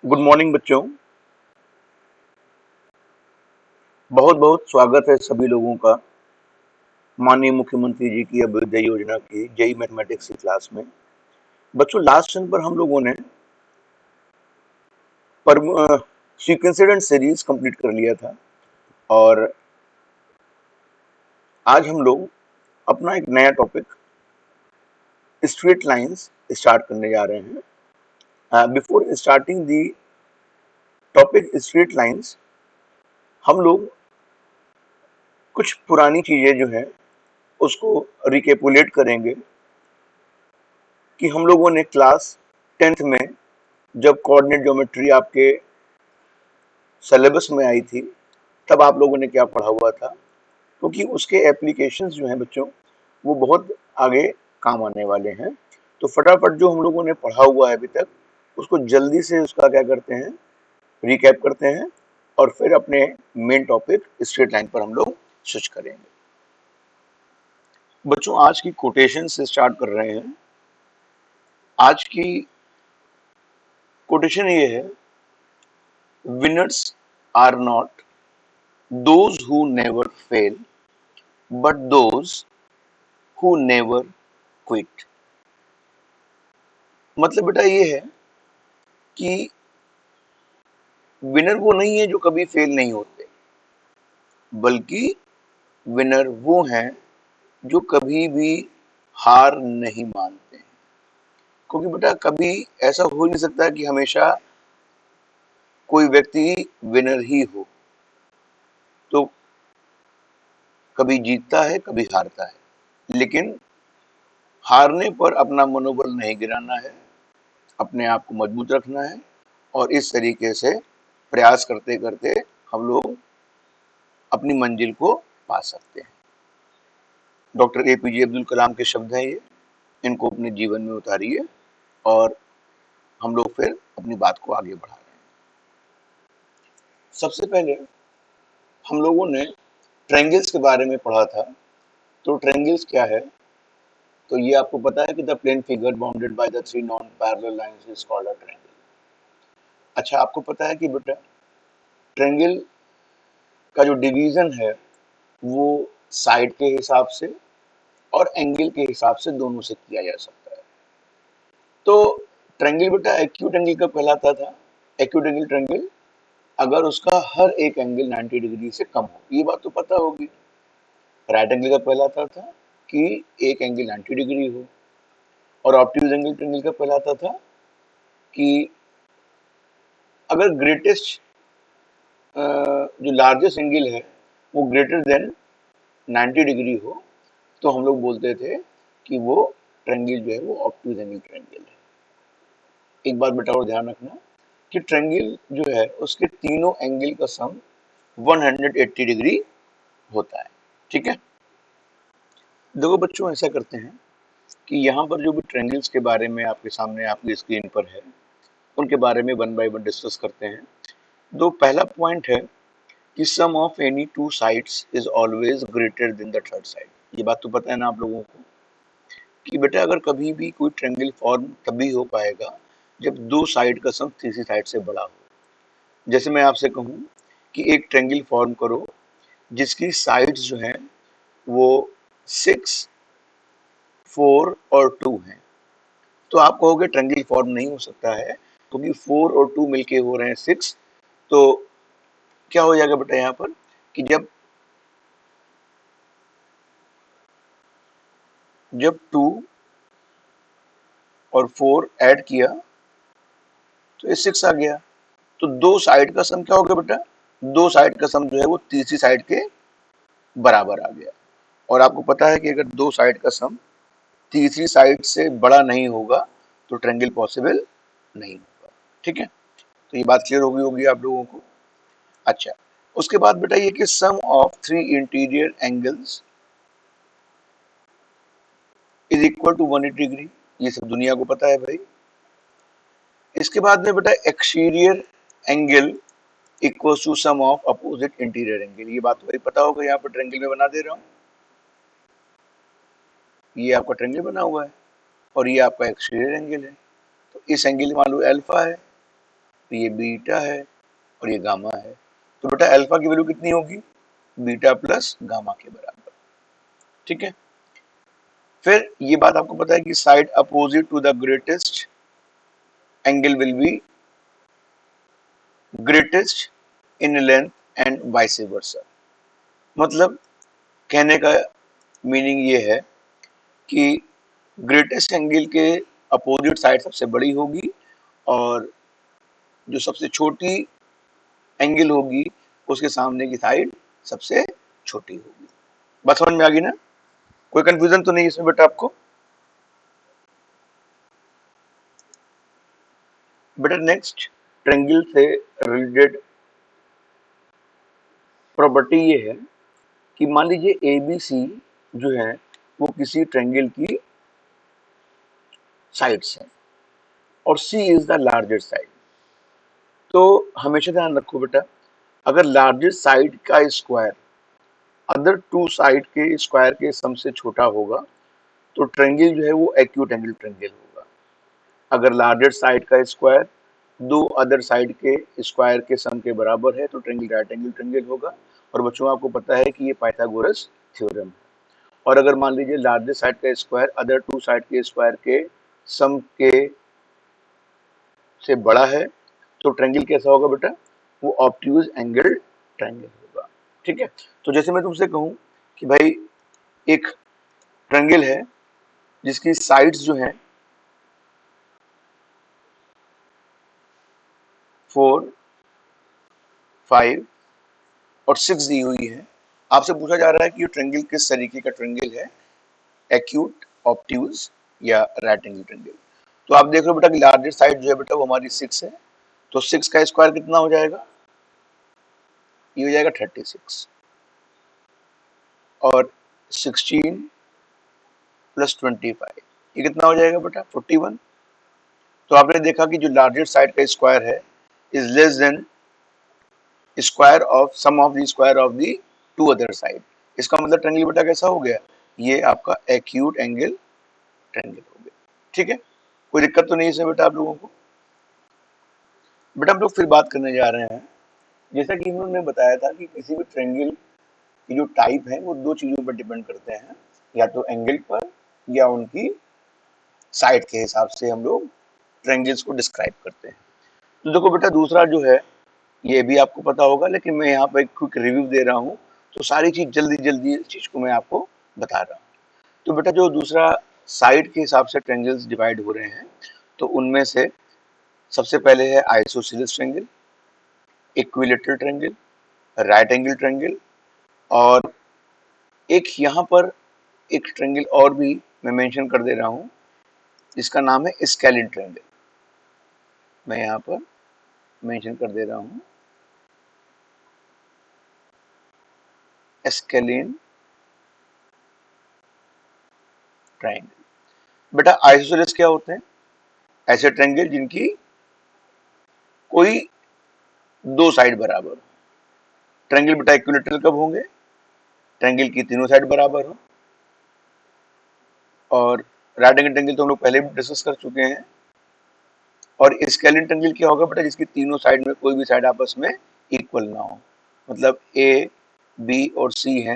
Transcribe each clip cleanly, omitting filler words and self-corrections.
Good morning बच्चों। बहुत बहुत स्वागत है सभी लोगों का माननीय मुख्यमंत्री जी की अभ्युदय योजना की जेई मैथमेटिक्स की क्लास में। बच्चों, लास्ट टाइम पर हम लोगों ने सीक्वेंसेड एंड सीरीज कंप्लीट कर लिया था और आज हम लोग अपना एक नया टॉपिक स्ट्रेट लाइंस स्टार्ट करने जा रहे हैं। Before starting the topic straight lines, हम लोग कुछ पुरानी चीजें जो है उसको रिकेपुलेट करेंगे कि हम लोगों ने क्लास 10th में जब कोऑर्डिनेट ज्योमेट्री आपके सिलेबस में आई थी तब आप लोगों ने क्या पढ़ा हुआ था, क्योंकि उसके एप्लीकेशंस जो हैं बच्चों वो बहुत आगे काम आने वाले हैं। तो फटाफट जो हम लोगों ने पढ़ा हुआ है अभी तक उसको जल्दी से उसका क्या करते हैं, रिकैप करते हैं और फिर अपने मेन टॉपिक स्ट्रेट लाइन पर हम लोग स्विच करेंगे। बच्चों, आज की कोटेशन से स्टार्ट कर रहे हैं। आज की कोटेशन ये है, winners are not those who never fail but those who never quit. मतलब बेटा ये है कि विनर वो नहीं है जो कभी फेल नहीं होते, बल्कि विनर वो हैं जो कभी भी हार नहीं मानते हैं। क्योंकि बेटा कभी ऐसा हो नहीं सकता कि हमेशा कोई व्यक्ति विनर ही हो। तो कभी जीतता है, कभी हारता है, लेकिन हारने पर अपना मनोबल नहीं गिराना है, अपने आप को मजबूत रखना है और इस तरीके से प्रयास करते करते हम लोग अपनी मंजिल को पा सकते हैं। डॉक्टर एपीजे अब्दुल कलाम के शब्द हैं ये, इनको अपने जीवन में उतारिए और हम लोग फिर अपनी बात को आगे बढ़ा रहे हैं। सबसे पहले हम लोगों ने ट्रायंगल्स के बारे में पढ़ा था। तो ट्रायंगल्स क्या है, तो ये आपको पता है कि the plane figure bounded by the three non parallel lines is called a triangle. अच्छा, आपको पता है कि बेटा ट्रायंगल का जो डिवीजन है वो साइड के हिसाब से और एंगल के हिसाब से दोनों से किया जा सकता है। तो ट्रायंगल बेटा एक्यूट एंगल का कहलाता था। एक्यूट एंगल ट्रायंगल अगर उसका हर एक एंगल 90 डिग्री से कम हो, ये बात तो पता होगी। राइट एंगल का कहलाता था कि एक एंगल 90 डिग्री हो, और ऑब्ट्यूज एंगल ट्रायंगल का कहलाता था कि अगर ग्रेटेस्ट जो लार्जेस्ट एंगल है वो ग्रेटर देन 90 डिग्री हो तो हम लोग बोलते थे कि वो ट्रायंगल जो है वो ऑब्ट्यूज एंगल ट्रायंगल है। एक बात बेटा और ध्यान रखना कि ट्रायंगल जो है उसके तीनों एंगल का सम 180 डिग्री होता है। ठीक है, देखो बच्चों, ऐसा करते हैं कि यहाँ पर जो भी ट्रायंगल्स के बारे में आपके सामने आपकी स्क्रीन पर है उनके बारे में वन बाय वन डिस्कस करते हैं। दो पहला पॉइंट है कि sum of any two sides is always greater than the third side. ये बात तो पता है ना आप लोगों को कि बेटा अगर कभी भी कोई ट्रायंगल फॉर्म तभी हो पाएगा जब दो साइड का सम तीसरी साइड से बड़ा हो। जैसे मैं आपसे कहूँ कि एक ट्रायंगल फॉर्म करो जिसकी साइड्स जो हैं वो 6, 4 और 2 हैं, तो आप कहोगे ट्रायंगल फॉर्म नहीं हो सकता है क्योंकि 4 और 2 मिलके हो रहे हैं 6। तो क्या हो जाएगा बेटा यहाँ पर कि जब 2 और 4 ऐड किया तो ये 6 आ गया। तो दो साइड का सम क्या हो गया बेटा, दो साइड का सम जो है वो तीसरी साइड के बराबर आ गया। और आपको पता है कि अगर दो साइड का सम तीसरी साइड से बड़ा नहीं होगा तो ट्रायंगल पॉसिबल नहीं होगा। ठीक है, तो ये बात क्लियर होगी आप लोगों को। अच्छा, उसके बाद बेटा ये कि sum of three interior angles is equal to 180 degree, ये सब दुनिया को पता है भाई। इसके बाद में बेटा exterior angle equal to sum of opposite interior angle, ये बात तो भाई पता होगा। यहाँ पर ट्रायंगल में बना दे रहा हूँ, ये आपका ट्रायंगल बना हुआ है और ये आपका एक्सटीरियर एंगल है। तो इस एंगल मान लो अल्फा है तो ये बीटा है और ये गामा है। तो बेटा अल्फा की वैल्यू कितनी होगी? बीटा प्लस गामा के बराबर। ठीक है। फिर ये बात आपको पता है कि side opposite to the greatest angle will be greatest in length and vice versa. मतलब कहने का मीनिंग ये है कि ग्रेटेस्ट एंगल के अपोजिट साइड सबसे बड़ी होगी और जो सबसे छोटी एंगल होगी उसके सामने की साइड सबसे छोटी होगी। बात समझ में आ गई ना? कोई कंफ्यूजन तो नहीं इसमें बेटा आपको? बेटा नेक्स्ट ट्रायंगल से रिलेटेड प्रॉपर्टी ये है कि मान लीजिए एबीसी जो है वो किसी ट्रायंगल की साइड्स है और सी इज द लार्जेस्ट साइड। तो हमेशा ध्यान रखो बेटा, अगर लार्जेस्ट साइड का स्क्वायर अदर टू साइड के स्क्वायर के सम से छोटा होगा तो ट्रायंगल जो है वो एक्यूट एंगल ट्रायंगल होगा। अगर लार्जेस्ट साइड का स्क्वायर दो अदर साइड के स्क्वायर के सम के बराबर है तो ट्रायंगल राइट एंगल ट्रायंगल होगा। और बच्चों आपको पता है कि ये पाइथागोरस थ्योरम है। और अगर मान लीजिए लार्जेस्ट साइड का स्क्वायर अदर टू साइड के स्क्वायर के सम के से बड़ा है तो ट्रायंगल कैसा होगा बेटा? वो ऑब्ट्यूज एंगल ट्रायंगल होगा। ठीक है। तो जैसे मैं तुमसे कहूं कि भाई एक ट्रायंगल है जिसकी साइड्स जो है 4, 5 और 6 दी हुई है। आपसे पूछा जा रहा है कि ये ट्रायंगल किस तरीके का ट्रायंगल है, एक्यूट, ऑब्ट्यूज या राइट एंगल ट्रायंगल। तो आप देख रहे हो बेटा कि लार्जेस्ट साइड जो है बेटा वो हमारी 6 है। तो 6 का स्क्वायर कितना हो जाएगा? ये हो जाएगा 36 और 16 प्लस 25 ये कितना हो जाएगा बेटा? 41। तो आपने देखा कि जो लार्जेस्ट साइड का स्क्वायर है is less than square of sum of the square of the two other side. इसका मतलब ट्रायंगल बेटा कैसा हो गया? ये आपका एक्यूट एंगल ट्रायंगल हो गया। ठीक है। कोई दिक्कत तो नहीं इसमें बेटा आप लोगों को? बेटा हम लोग फिर बात करने जा रहे हैं, जैसा कि इन्होंने बताया था कि किसी भी ट्रायंगल की जो टाइप है वो दो चीजों पर डिपेंड करते हैं, या तो एंगल पर या उनकी साइड के हिसाब से हम लोग ट्रायंगल्स को डिस्क्राइब करते हैं। तो देखो बेटा दूसरा जो है ये भी आपको पता होगा, लेकिन मैं यहाँ पर एक क्विक रिव्यू दे रहा हूँ तो सारी चीज जल्दी जल्दी इस चीज को मैं आपको बता रहा हूँ। तो बेटा जो दूसरा साइड के हिसाब से ट्रायंगल्स डिवाइड हो रहे हैं तो उनमें से सबसे पहले है isosceles triangle, equilateral triangle, right angle triangle और एक यहाँ पर एक ट्रायंगल और भी मैं मेंशन कर दे रहा हूँ जिसका नाम है स्केलिन ट्रायंगल। मैं यहाँ पर मेंशन कर दे रहा हूँ स्केलिन ट्रायंगल। बेटा आइसोसेलेस क्या होते हैं? ऐसे ट्रायंगल जिनकी कोई दो साइड बराबर हो। ट्रायंगल बेटा इक्विलैटरल कब होंगे? ट्रायंगल की तीनों साइड बराबर हो। और राइट एंगल ट्रायंगल तो हम लोग पहले भी डिस्कस कर चुके हैं। और स्केलिन ट्रायंगल क्या होगा बेटा? जिसकी तीनों साइड में कोई भी साइड आपस में इक्वल ना हो। मतलब ए बी और सी है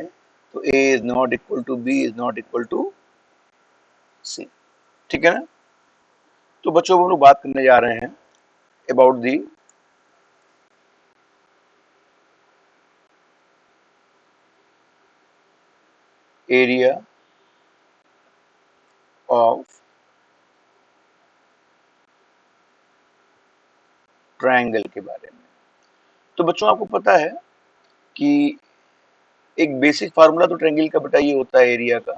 तो A is not equal to B is not equal to C. ठीक है ना? तो बच्चों हम लोग बात करने जा रहे हैं about the area of triangle के बारे में। तो बच्चों आपको पता है कि एक बेसिक फार्मूला तो ट्रायंगल का बेटा ये होता है एरिया का,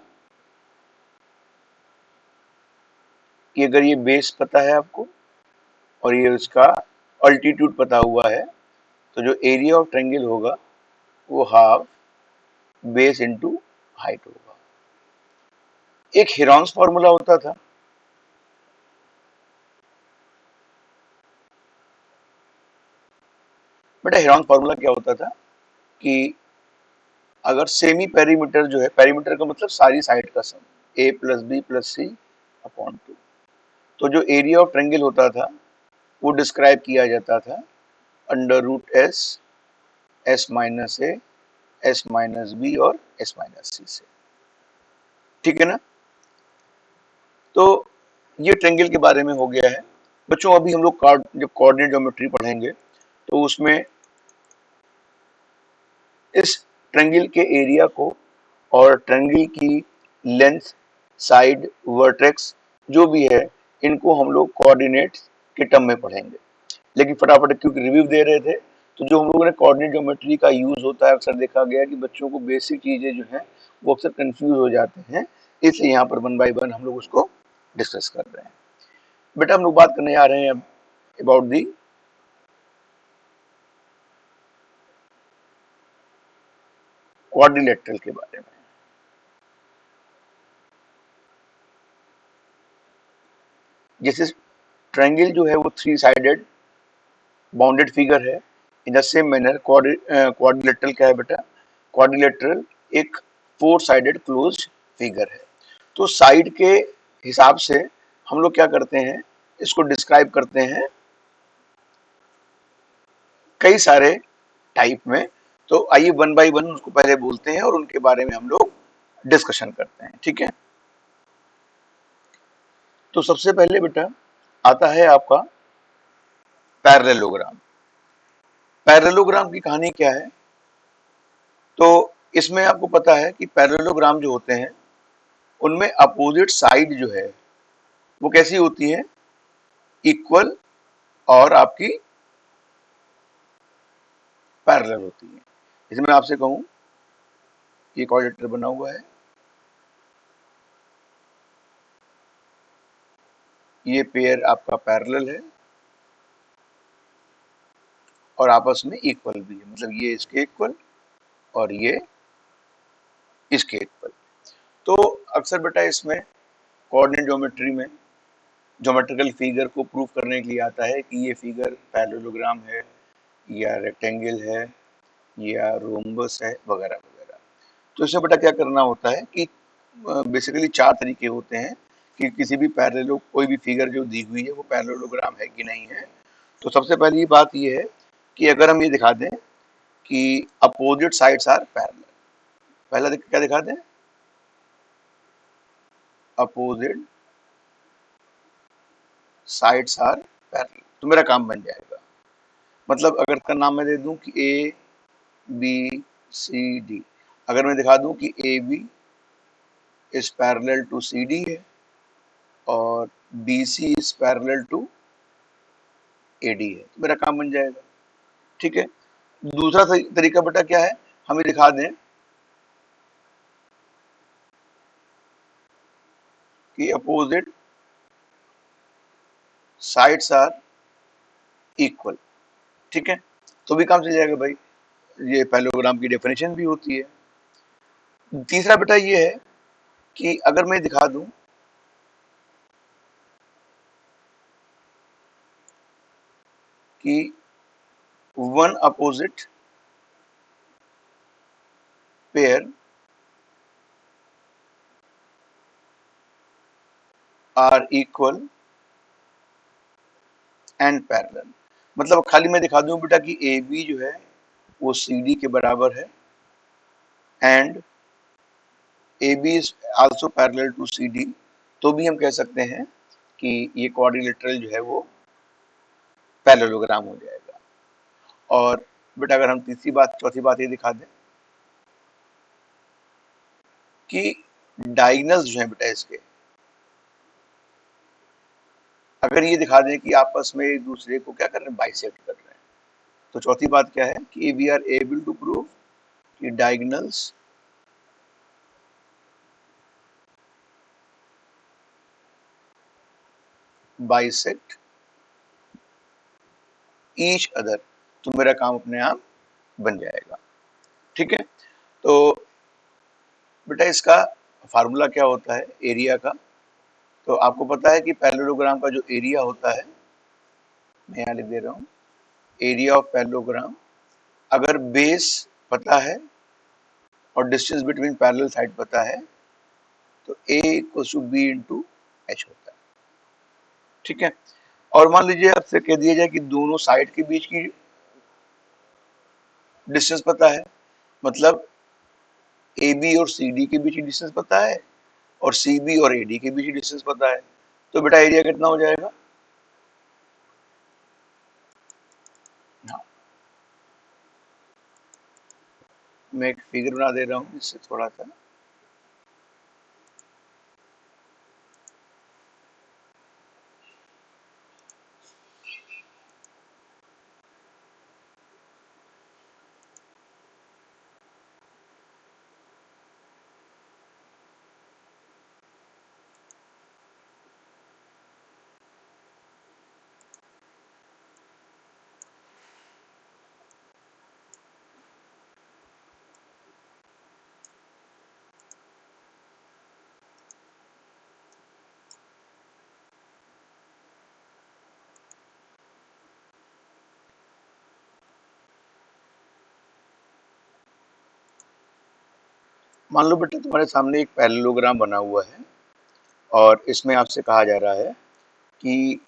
कि अगर ये बेस पता है आपको और ये उसका अल्टीट्यूड पता हुआ है तो जो एरिया ऑफ ट्रायंगल होगा वो हाफ बेस इनटू हाइट होगा। एक हेरॉन्स फार्मूला होता था, बेटा हेरॉन्स फार्मूला क्या होता था कि अगर सेमी पेरीमीटर जो है, पेरीमीटर का मतलब सारी साइड का सम ए plus B plus C upon 2, तो जो एरिया ऑफ ट्रायंगल होता था वो डिस्क्राइब किया जाता था under root S, S minus A, S minus B और एस माइनस सी से। ठीक है ना? तो ये ट्रायंगल के बारे में हो गया है बच्चों। अभी हम लोग जब कोऑर्डिनेट ज्योमेट्री पढ़ेंगे तो उसमें इस ट्रायंगल के एरिया को और ट्रायंगल की लेंथ, साइड, वर्टेक्स जो भी है इनको हम लोग कोऑर्डिनेट के टर्म में पढ़ेंगे। लेकिन फटाफट क्योंकि रिव्यू दे रहे थे तो जो हम लोगों ने कोऑर्डिनेट ज्योमेट्री का यूज होता है अक्सर देखा गया कि बच्चों को बेसिक चीजें जो है वो अक्सर कंफ्यूज हो जाते हैं, इसलिए यहाँ पर वन बाय वन हम लोग उसको डिस्कस कर रहे हैं। बेटा हम लोग बात करने आ रहे हैं अब अबाउट दी क्वाड्रिलेटरल के बारे में। जैसे ट्रायंगल जो है वो थ्री साइडेड बाउंडेड फिगर है, in the same manner quadrilateral क्या है बेटा? क्वाड्रिलेटरल एक फोर साइडेड क्लोज्ड फिगर है। तो साइड के हिसाब से हम लोग क्या करते हैं, इसको डिस्क्राइब करते हैं कई सारे टाइप में। तो आइए वन बाय वन उसको पहले बोलते हैं और उनके बारे में हम लोग डिस्कशन करते हैं। ठीक है? तो सबसे पहले बेटा आता है आपका पैरेललोग्राम। पैरेललोग्राम की कहानी क्या है? तो इसमें आपको पता है कि पैरेललोग्राम जो होते हैं उनमें अपोजिट साइड जो है वो कैसी होती है? इक्वल और आपकी पैरेलल होती है। जैसे मैं आपसे कहूं ये क्वाड्रिलेटरल बना हुआ है, ये पेयर आपका पैरेलल है और आपस में इक्वल भी है, मतलब ये इसके इक्वल और ये इसके इक्वल। तो अक्सर बेटा इसमें कोऑर्डिनेट ज्योमेट्री में ज्योमेट्रिकल फिगर को प्रूव करने के लिए आता है कि ये फिगर पैरेललोग्राम है या रेक्टेंगल है या रोम्बस है वगैरह वगैरह। तो इसमें बेटा क्या करना होता है कि बेसिकली चार तरीके होते हैं कि किसी भी पैरेलल कोई भी फिगर जो दी हुई है वो पैरेललोग्राम है कि नहीं है। तो सबसे पहली बात ये है कि अगर हम ये दिखा दें कि अपोजिट साइड्स आर पैरेलल, पहला क्या दिखा दें? अपोजिट साइड्स आर पैरेलल, तो मेरा काम बन जाएगा। मतलब अगर का नाम मैं दे दूं कि ए बी सी डी, अगर मैं दिखा दूं कि A B is parallel to C D है और B C is parallel to A D है, तो मेरा काम बन जाएगा। ठीक है? दूसरा तरीका बेटा क्या है, हमें दिखा दें कि अपोजिट साइड्स आर इक्वल। ठीक है? तो भी काम चल जाएगा भाई, ये पैरेललोग्राम की डेफिनेशन भी होती है। तीसरा बेटा ये है कि अगर मैं दिखा दूं कि one opposite pair are equal and parallel, मतलब खाली मैं दिखा दूं बेटा कि ए बी जो है वो सी डी के बराबर है and A B is also parallel to C D, तो भी हम कह सकते हैं कि ये क्वाड्रिलेटरल जो है वो पैरेललोग्राम हो जाएगा। और बेटा अगर हम तीसरी बात चौथी बात ये दिखा दें कि डायगोनल्स जो है बेटा इसके, अगर ये दिखा दें कि आपस में एक दूसरे को क्या कर रहे हैं, बाइसेक्ट कर रहे हैं, तो चौथी बात क्या है कि we are able to prove कि डायगोनल्स बाइसेक्ट ईच अदर, तो मेरा काम अपने आप बन जाएगा। ठीक है? तो बेटा इसका फार्मूला क्या होता है एरिया का? तो आपको पता है कि पैरेललोग्राम का जो एरिया होता है, मैं यहाँ लिख दे रहा हूँ, एरिया ऑफ पैरेललोग्राम, अगर बेस पता है और डिस्टेंस बिटवीन पैरेलल साइड पता है तो a equal to B into H होता है। ठीक है? और मान लीजिए आपसे कह दिया जाए कि दोनों साइड के बीच की डिस्टेंस पता है, मतलब ए बी और सी डी के बीच की डिस्टेंस पता है और सी बी और ए डी के बीच की डिस्टेंस पता है, तो बेटा एरिया कितना हो जाएगा? हाँ, मैं एक फिगर बना दे रहा हूँ इससे थोड़ा सा। मान लो बेटा तुम्हारे सामने एक पैरेललोग्राम बना हुआ है और इसमें आपसे कहा जा रहा है कि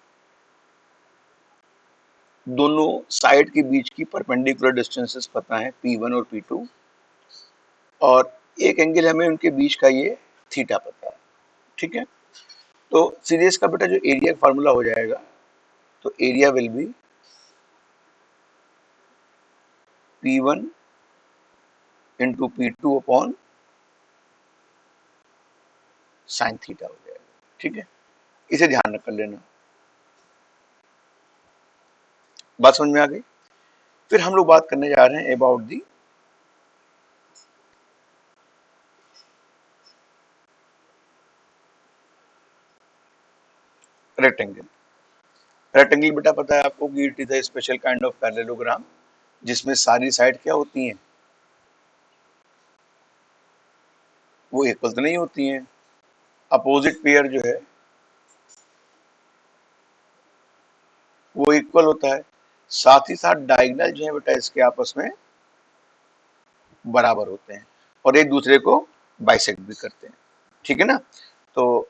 दोनों साइड के बीच की परपेंडिकुलर डिस्टेंसेस पता है P1 और P2, और एक एंगल हमें उनके बीच का ये थीटा पता है। ठीक है, तो सीधे इसका बेटा जो एरिया का फार्मूला हो जाएगा, तो area will be P1 into P2 upon sine theta हो जाएगा। ठीक है, इसे ध्यान रख कर लेना। बात समझ में आ गई? फिर हम लोग बात करने जा रहे हैं अबाउट दी रेक्टेंगल। रेक्टेंगल बेटा पता है आपको कि it is a special kind of parallelogram जिसमें सारी साइड क्या होती हैं, वो इक्वल तो नहीं होती हैं, अपोजिट पेयर जो है वो इक्वल होता है, साथ ही साथ डायगोनल जो है बेटा इसके आपस में बराबर होते हैं और एक दूसरे को बाइसेक्ट भी करते हैं। ठीक है ना, तो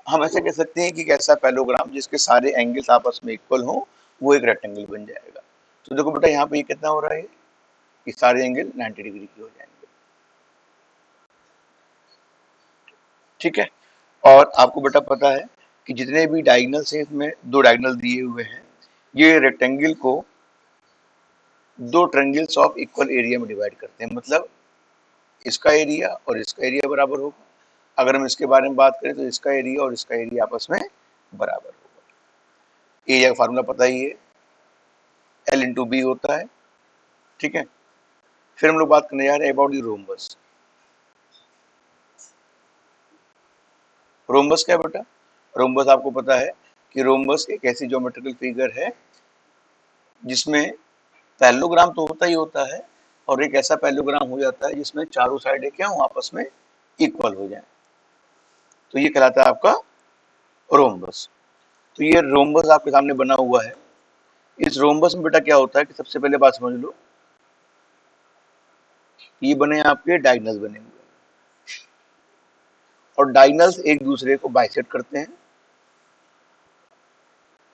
हम ऐसे कह सकते हैं कि कैसा पैरेललोग्राम जिसके सारे एंगल्स आपस में इक्वल हो वो एक रेक्टेंगल बन जाएगा। तो देखो बेटा यहाँ पे ये कितना हो रहा है कि सारे एंगल 90 डिग्री के हो जाएंगे। ठीक है, और आपको बेटा पता है कि जितने भी डायगोनल से इसमें दो डायगोनल दिए हुए हैं, ये रेक्टेंगल को दो ट्रायंगल्स ऑफ इक्वल एरिया में डिवाइड करते हैं, मतलब इसका एरिया और इसका एरिया बराबर होगा। अगर हम इसके बारे में बात करें तो इसका एरिया और इसका एरिया आपस में बराबर होगा। एरिया का फार्मूला पता ही है, एल इंटू बी होता है। ठीक है, फिर हम लोग बात करने जा रहे हैं अबाउट दी रोम्बस। रोम्बस क्या है बेटा? रोम्बस आपको पता है कि रोम्बस एक ऐसी ज्योमेट्रिकल फिगर है जिसमें पैरेललोग्राम तो होता ही होता है और एक ऐसा पैरेललोग्राम हो जाता है जिसमें चारों साइडें क्या हो आपस में इक्वल हो जाए, तो ये कहलाता है आपका रोम्बस। तो ये रोम्बस आपके सामने बना हुआ है। इस रोम्बस में बेटा क्या होता है कि सबसे पहले बात समझ लो, ये बने आपके डायगोनल्स बने हुए हैं और डायगोनल्स एक दूसरे को बाइसेक्ट करते हैं,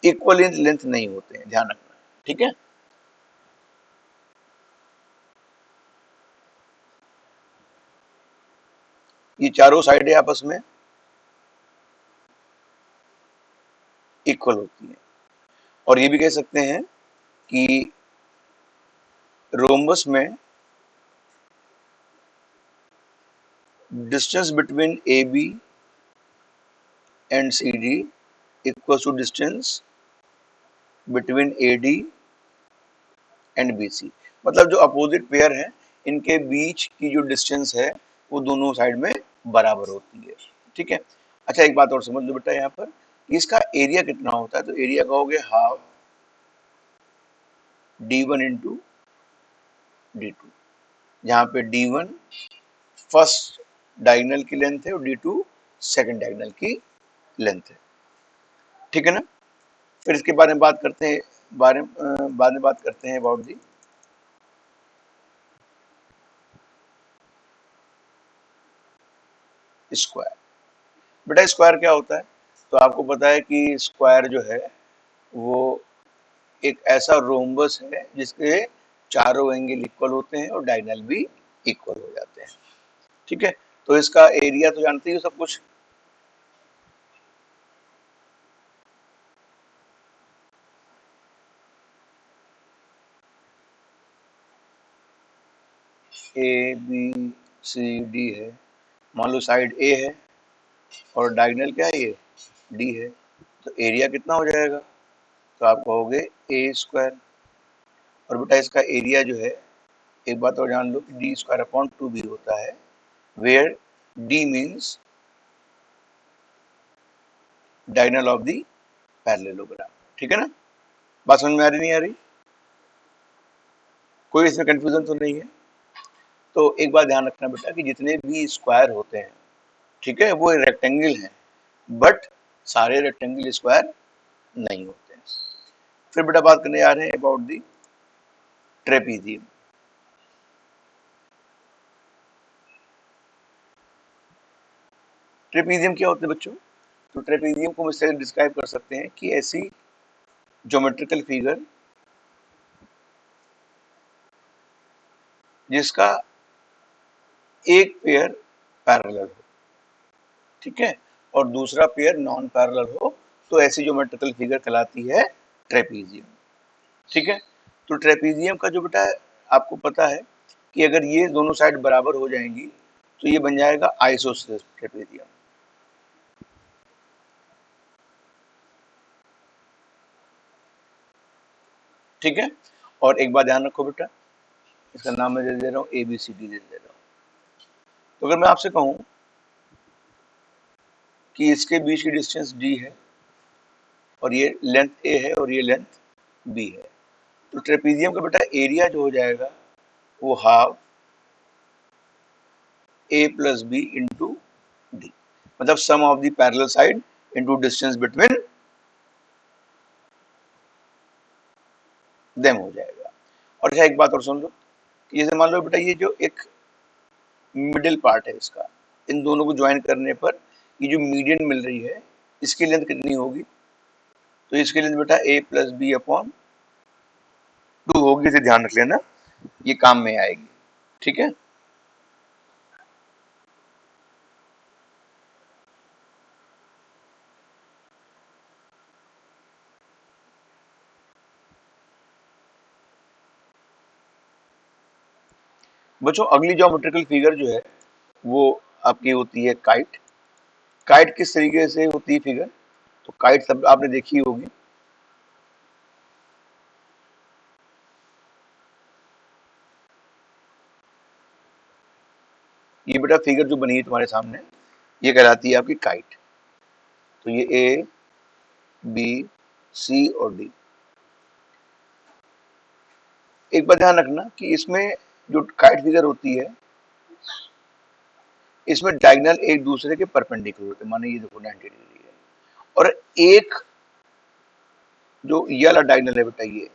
इक्वल इन लेंथ नहीं होते हैं, ध्यान रखना। ठीक है, ये चारों साइडें आपस में इक्वल होती हैं और ये भी कह सकते हैं कि रोम्बस में distance between A B and C D equal to distance between A D and B C, मतलब जो अपोजिट पेयर है इनके बीच की जो डिस्टेंस है वो दोनों साइड में बराबर होती है। ठीक है, अच्छा एक बात और समझ लो बेटा, यहाँ पर इसका एरिया कितना होता है, तो एरिया कहोगे हाफ d1 इंटू d2, जहाँ पे d1 फर्स्ट डायगोनल की लेंथ है और d2 सेकंड डायगोनल की लेंथ है। ठीक है ना, फिर इसके बारे में बात करते हैं, बाद में बात करते हैं अबाउट दी स्क्वायर। बेटा स्क्वायर क्या होता है, तो आपको पता है कि स्क्वायर जो है वो एक ऐसा रोम्बस है जिसके चारों एंगल इक्वल होते हैं और डायगोनल भी इक्वल हो जाते हैं। ठीक है, तो इसका एरिया तो जानते ही हो सब कुछ। ए बी सी डी है, मान लो साइड ए है और डायगोनल क्या है, ये डी है, तो एरिया कितना हो जाएगा, तो आप कहोगे ए स्क्वायर। और बेटा इसका एरिया जो है, एक बात और जान लो कि डी स्क्वायर अपॉन टू भी होता है, where D means diagonal of the parallelogram. ठीक है ना, बात समझ में आ रही नहीं आ रही, कोई इसमें कंफ्यूजन तो नहीं है। तो एक बात ध्यान रखना बेटा कि जितने भी स्क्वायर होते हैं, ठीक है, वो रेक्टेंगल हैं, बट सारे रेक्टेंगल स्क्वायर नहीं होते हैं। फिर बेटा बात करने जा रहे हैं अबाउट दी ट्रेपीजियम। ट्रेपीजियम क्या होते हैं बच्चों, तो ट्रेपीजियम को हम इससे डिस्क्राइब कर सकते हैं कि ऐसी ज्योमेट्रिकल फिगर जिसका एक पेयर पैरेलल हो, ठीक है, और दूसरा पेयर नॉन पैरेलल हो, तो ऐसी ज्योमेट्रिकल फिगर कहलाती है ट्रेपीजियम। ठीक है, तो ट्रेपीजियम का जो बेटा आपको पता है कि अगर ये दोनों साइड बराबर हो जाएंगी तो ये बन जाएगा आइसोसेलेस ट्रेपीजियम। ठीक है, और एक बात ध्यान रखो बेटा, इसका नाम मैं दे दे रहा हूँ ए बी सी डी दे दे रहा हूँ। तो अगर मैं आपसे कहूँ कि इसके बीच की डिस्टेंस डी है और ये लेंथ ए है और ये लेंथ बी है, तो ट्रेपीजियम का बेटा एरिया जो हो जाएगा वो half A plus B into D, मतलब sum of the parallel side into distance between them हो जाएगा। और अच्छा एक बात और सुन लो, जैसे मान लो बेटा ये जो एक मिडिल पार्ट है इसका, इन दोनों को ज्वाइन करने पर ये जो मीडियन मिल रही है इसकी लेंथ कितनी होगी, तो इसकी लेंथ बेटा ए प्लस बी अपॉन टू होगी, इसे ध्यान रख लेना, ये काम में आएगी। ठीक है, बच्चों अगली ज्योमेट्रिकल फिगर जो है वो आपकी होती है काइट। काइट किस तरीके से होती है फिगर, तो काइट सब आपने देखी होगी। ये बेटा फिगर जो बनी है तुम्हारे सामने, ये कहलाती है आपकी काइट। तो ये ए बी सी और डी। एक बात ध्यान रखना कि इसमें जो काइट फिगर होती है इसमें डायगोनल एक दूसरे के परपेंडिकुलर होते हैं, माने ये देखो 90 डिग्री है, और एक जो ये वाला डायगोनल है बेटा ये,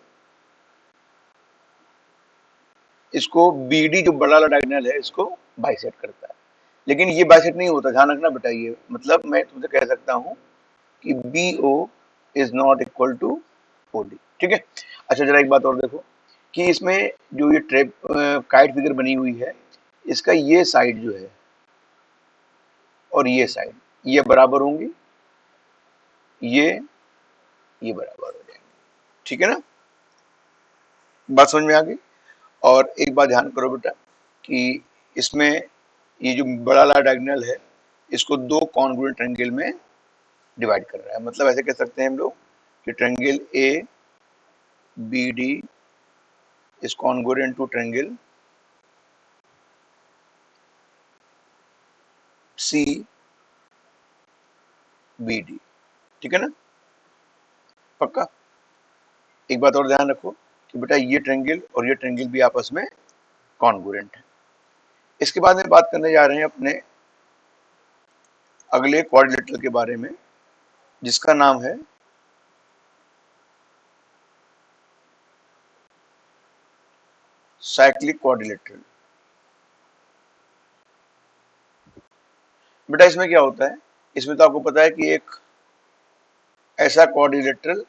इसको बी डी जो बड़ा वाला डायगोनल है इसको बाइसेक्ट करता है, लेकिन ये बाइसेक्ट नहीं होता, ध्यान रखना बेटा, ये मतलब मैं तुमसे कह सकता हूँ कि B O is not equal to O D. ठीक है, अच्छा जरा एक बात और देखो कि इसमें जो ये ट्रेप काइट फिगर बनी हुई है, इसका ये साइड जो है और ये साइड ये बराबर होंगी, ये बराबर हो जाएंगे। ठीक है ना, बात समझ में आ गई। और एक बात ध्यान करो बेटा कि इसमें ये जो बड़ा वाला डायगोनल है इसको दो कॉन्ग्रुएंट ट्रायंगल में डिवाइड कर रहा है, मतलब ऐसे कह सकते हैं हम लोग कि triangle A B D is congruent to triangle C B D. ठीक है ना, पक्का। एक बात और ध्यान रखो कि बेटा ये ट्रायंगल और ये ट्रायंगल भी आपस में कॉन्ग्रुएंट है। इसके बाद में बात करने जा रहे हैं अपने अगले क्वाड्रिलेटरल के बारे में, जिसका नाम है साइक्लिक क्वाड्रिलेटरल। बेटा इसमें क्या होता है, इसमें तो आपको पता है कि एक ऐसा क्वाड्रिलेटरल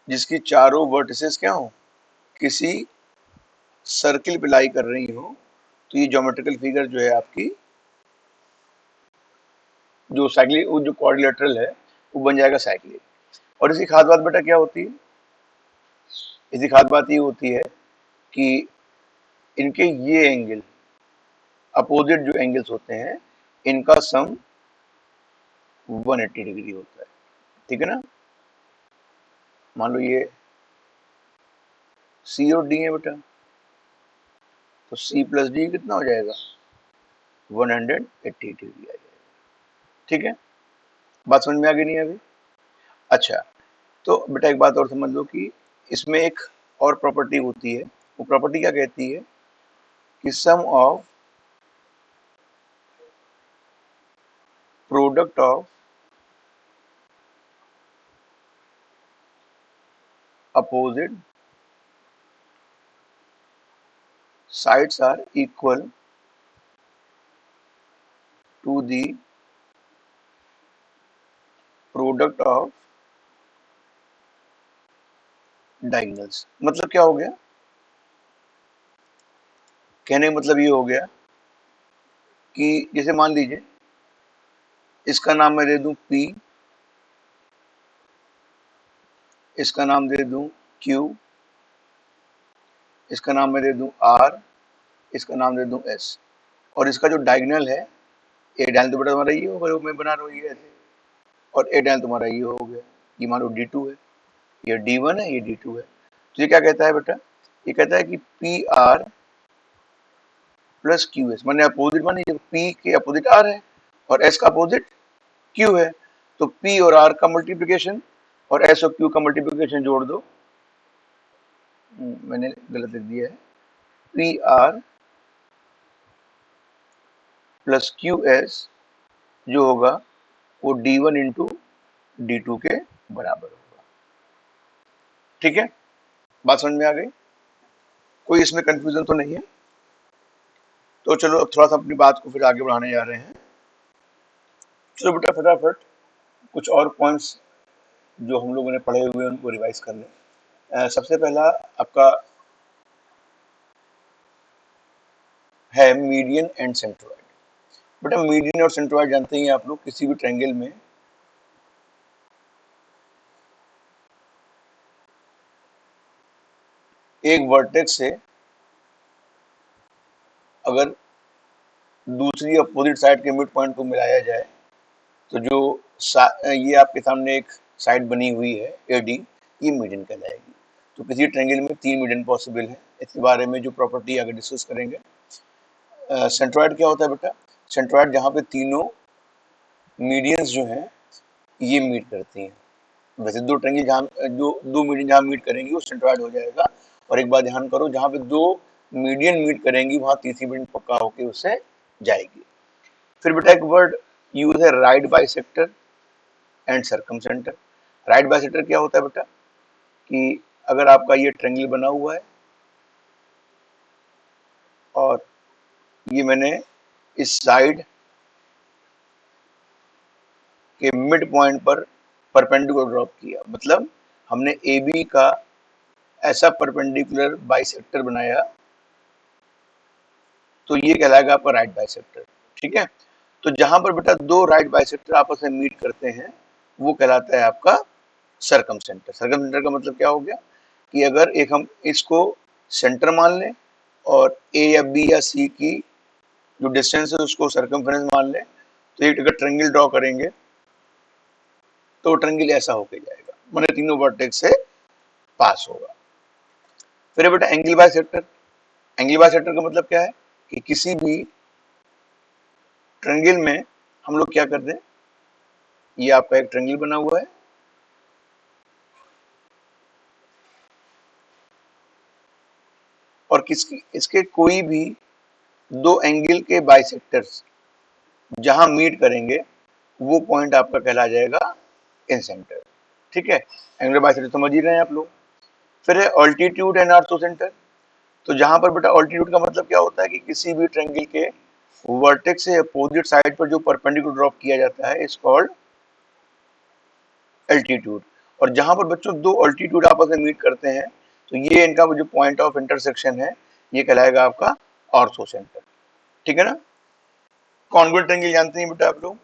जिसकी चारों वर्टिसेस क्या हो, किसी सर्किल पे लाई कर रही हो, तो ये ज्योमेट्रिकल फिगर जो है आपकी जो साइक्लिक वो जो क्वाड्रिलेटरल है वो बन जाएगा साइक्लिक। और इसकी खास बात बेटा क्या होती है, इसकी खास बात ये होती है कि इनके ये एंगल अपोजिट जो एंगल्स होते हैं इनका सम 180 डिग्री होता है, ठीक है ना। मान लो ये सी और डी है बेटा, तो सी प्लस डी कितना हो जाएगा, 180 डिग्री आ जाएगा, ठीक है। बात समझ में आ गई नहीं अभी? अच्छा, तो बेटा एक बात और समझ लो कि इसमें एक और प्रॉपर्टी होती है, वो प्रॉपर्टी क्या कहती है कि sum of product of opposite sides are equal to the product of diagonals. मतलब क्या हो गया, कहने का मतलब ये हो गया कि जैसे मान लीजिए इसका नाम मैं दे दूं P, इसका नाम दे दूं Q, इसका नाम मैं दे दूं R, इसका नाम दे दूं S, और इसका जो डायगोनल है, ए डायगोनल तो बेटा तुम्हारा ये होगा जो मैं बना रहा हूँ ये ऐसे, और ए डायगोनल तुम्हारा ये हो गया, ये मान लो D2 है, ये D1 है, ये D2 है। तो ये क्या कहता है बेटा, ये कहता है कि PR प्लस क्यू एस, मैंने अपोजिट मानी, P के अपोजिट R है और S का अपोजिट Q है, तो P और R का मल्टीप्लिकेशन और S और Q का मल्टीप्लिकेशन जोड़ दो। मैंने गलत लिख दिया है, PR प्लस QS जो होगा वो D1 इंटू D2 के बराबर होगा, ठीक है। बात समझ में आ गई, कोई इसमें कंफ्यूजन तो नहीं है? तो चलो अब थोड़ा सा अपनी बात को फिर आगे बढ़ाने जा रहे हैं। चलो बेटा फटाफट कुछ और पॉइंट्स जो हम लोगों ने पढ़े हुए हैं उनको रिवाइज कर लें। सबसे पहला आपका है मीडियन एंड सेंट्रोइड। बेटा मीडियन और सेंट्रोइड जानते ही आप लोग, किसी भी ट्रायंगल में एक वर्टेक्स से अगर दूसरी अपोजिट साइड के मिड पॉइंट को मिलाया जाए तो जो ये आपके सामने एक साइड बनी हुई है एडी, ये मीडियन कहलाएगी। तो किसी ट्रायंगल में 3 मीडियन पॉसिबल है, इसके बारे में जो प्रॉपर्टी आगे डिस्कस करेंगे। सेंट्रोइड क्या होता है बेटा, सेंट्रोइड जहाँ पे तीनों मीडियंस जो हैं ये मीट करती हैं। वैसे दो ट्रायंगल जहाँ जो दो मीडियन जहाँ मीट करेंगी वो सेंट्रोइड हो जाएगा, और एक बात ध्यान करो, जहाँ पे दो मीडियन मीट करेंगी वहां तीसरी मीडियन पक्का होके उससे जाएगी। फिर बेटा एक वर्ड यूज है right bisector and circumcentre. Right bisector क्या होता है बेटा कि अगर आपका ये ट्रायंगल बना हुआ है और ये मैंने इस साइड के मिड पॉइंट पर परपेंडिकुलर ड्रॉप किया, मतलब हमने ए बी का ऐसा परपेंडिकुलर बाइसेक्टर बनाया, तो ये कहलाएगा आपका राइट बाइसेक्टर, ठीक है। तो जहां पर बेटा दो राइट बाइसेक्टर आपस में मीट करते हैं वो कहलाता है आपका सर्कमसेंटर। सर्कमसेंटर का मतलब क्या हो गया कि अगर एक हम इसको सेंटर मान लें और ए या बी या सी की जो डिस्टेंस है उसको सर्कमफ्रेंस मान लें, तो एक अगर ट्रायंगल ड्रॉ करेंगे तो ट्रायंगल ऐसा होके जाएगा, मैंने तीनों वर्टेक्स से पास होगा। फिर बेटा एंगल बाइसेक्टर। एंगल बाइसेक्टर का मतलब क्या है कि किसी भी ट्रायंगल में हम लोग क्या करते हैं, ये आपका एक ट्रायंगल बना हुआ है और किसकी इसके कोई भी दो एंगल के बाइसेक्टर्स जहां मीट करेंगे वो पॉइंट आपका कहला जाएगा इन सेंटर, ठीक है। एंगुलर बाइसेक्टर समझ ही रहे हैं आप लोग। फिर है ऑल्टीट्यूड एंड ऑर्थो सेंटर। तो जहां पर बेटा ऑल्टीट्यूड का मतलब क्या होता है कि किसी भी ट्रायंगल के वर्टेक्स से अपोजिट साइड पर जो परपेंडिकुलर ड्रॉप किया जाता है इज कॉल्ड एल्टीट्यूड। और जहां पर बच्चों दो अल्टीट्यूड आपस में मीट करते हैं तो ये इनका जो पॉइंट ऑफ इंटरसेक्शन है ये कहलाएगा आपका ऑर्थो सेंटर। ठीक है ना। कॉन्ग्रुएंट एंगल जानते हैं बेटा आप लोग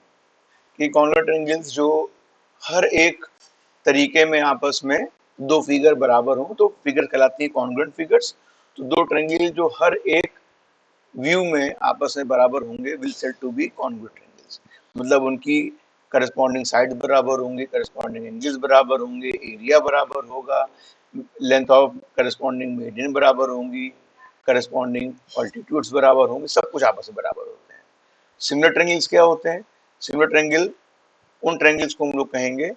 कि कॉन्ग्रुएंट एंगल्स जो हर एक तरीके में आपस में दो फिगर बराबर हो तो फिगर कहलाती है कॉन्ग्रुएंट फिगर्स। तो दो ट्रायंगल जो हर एक व्यू में आपस में बराबर होंगे will said to be congruent angles. मतलब उनकी करस्पॉन्डिंग साइड बराबर होंगे, करस्पॉन्डिंग एंगल्स बराबर होंगे, एरिया बराबर होगा, लेंथ ऑफ करस्पॉन्डिंग मीडियन बराबर होंगी, करस्पॉन्डिंग ऑल्टीट्यूड्स बराबर होंगे, सब कुछ आपस में बराबर होते हैं। सिमिलर ट्रायंगल्स क्या होते हैं? सिमिलर ट्रायंगल उन ट्रायंगल्स को हम लोग कहेंगे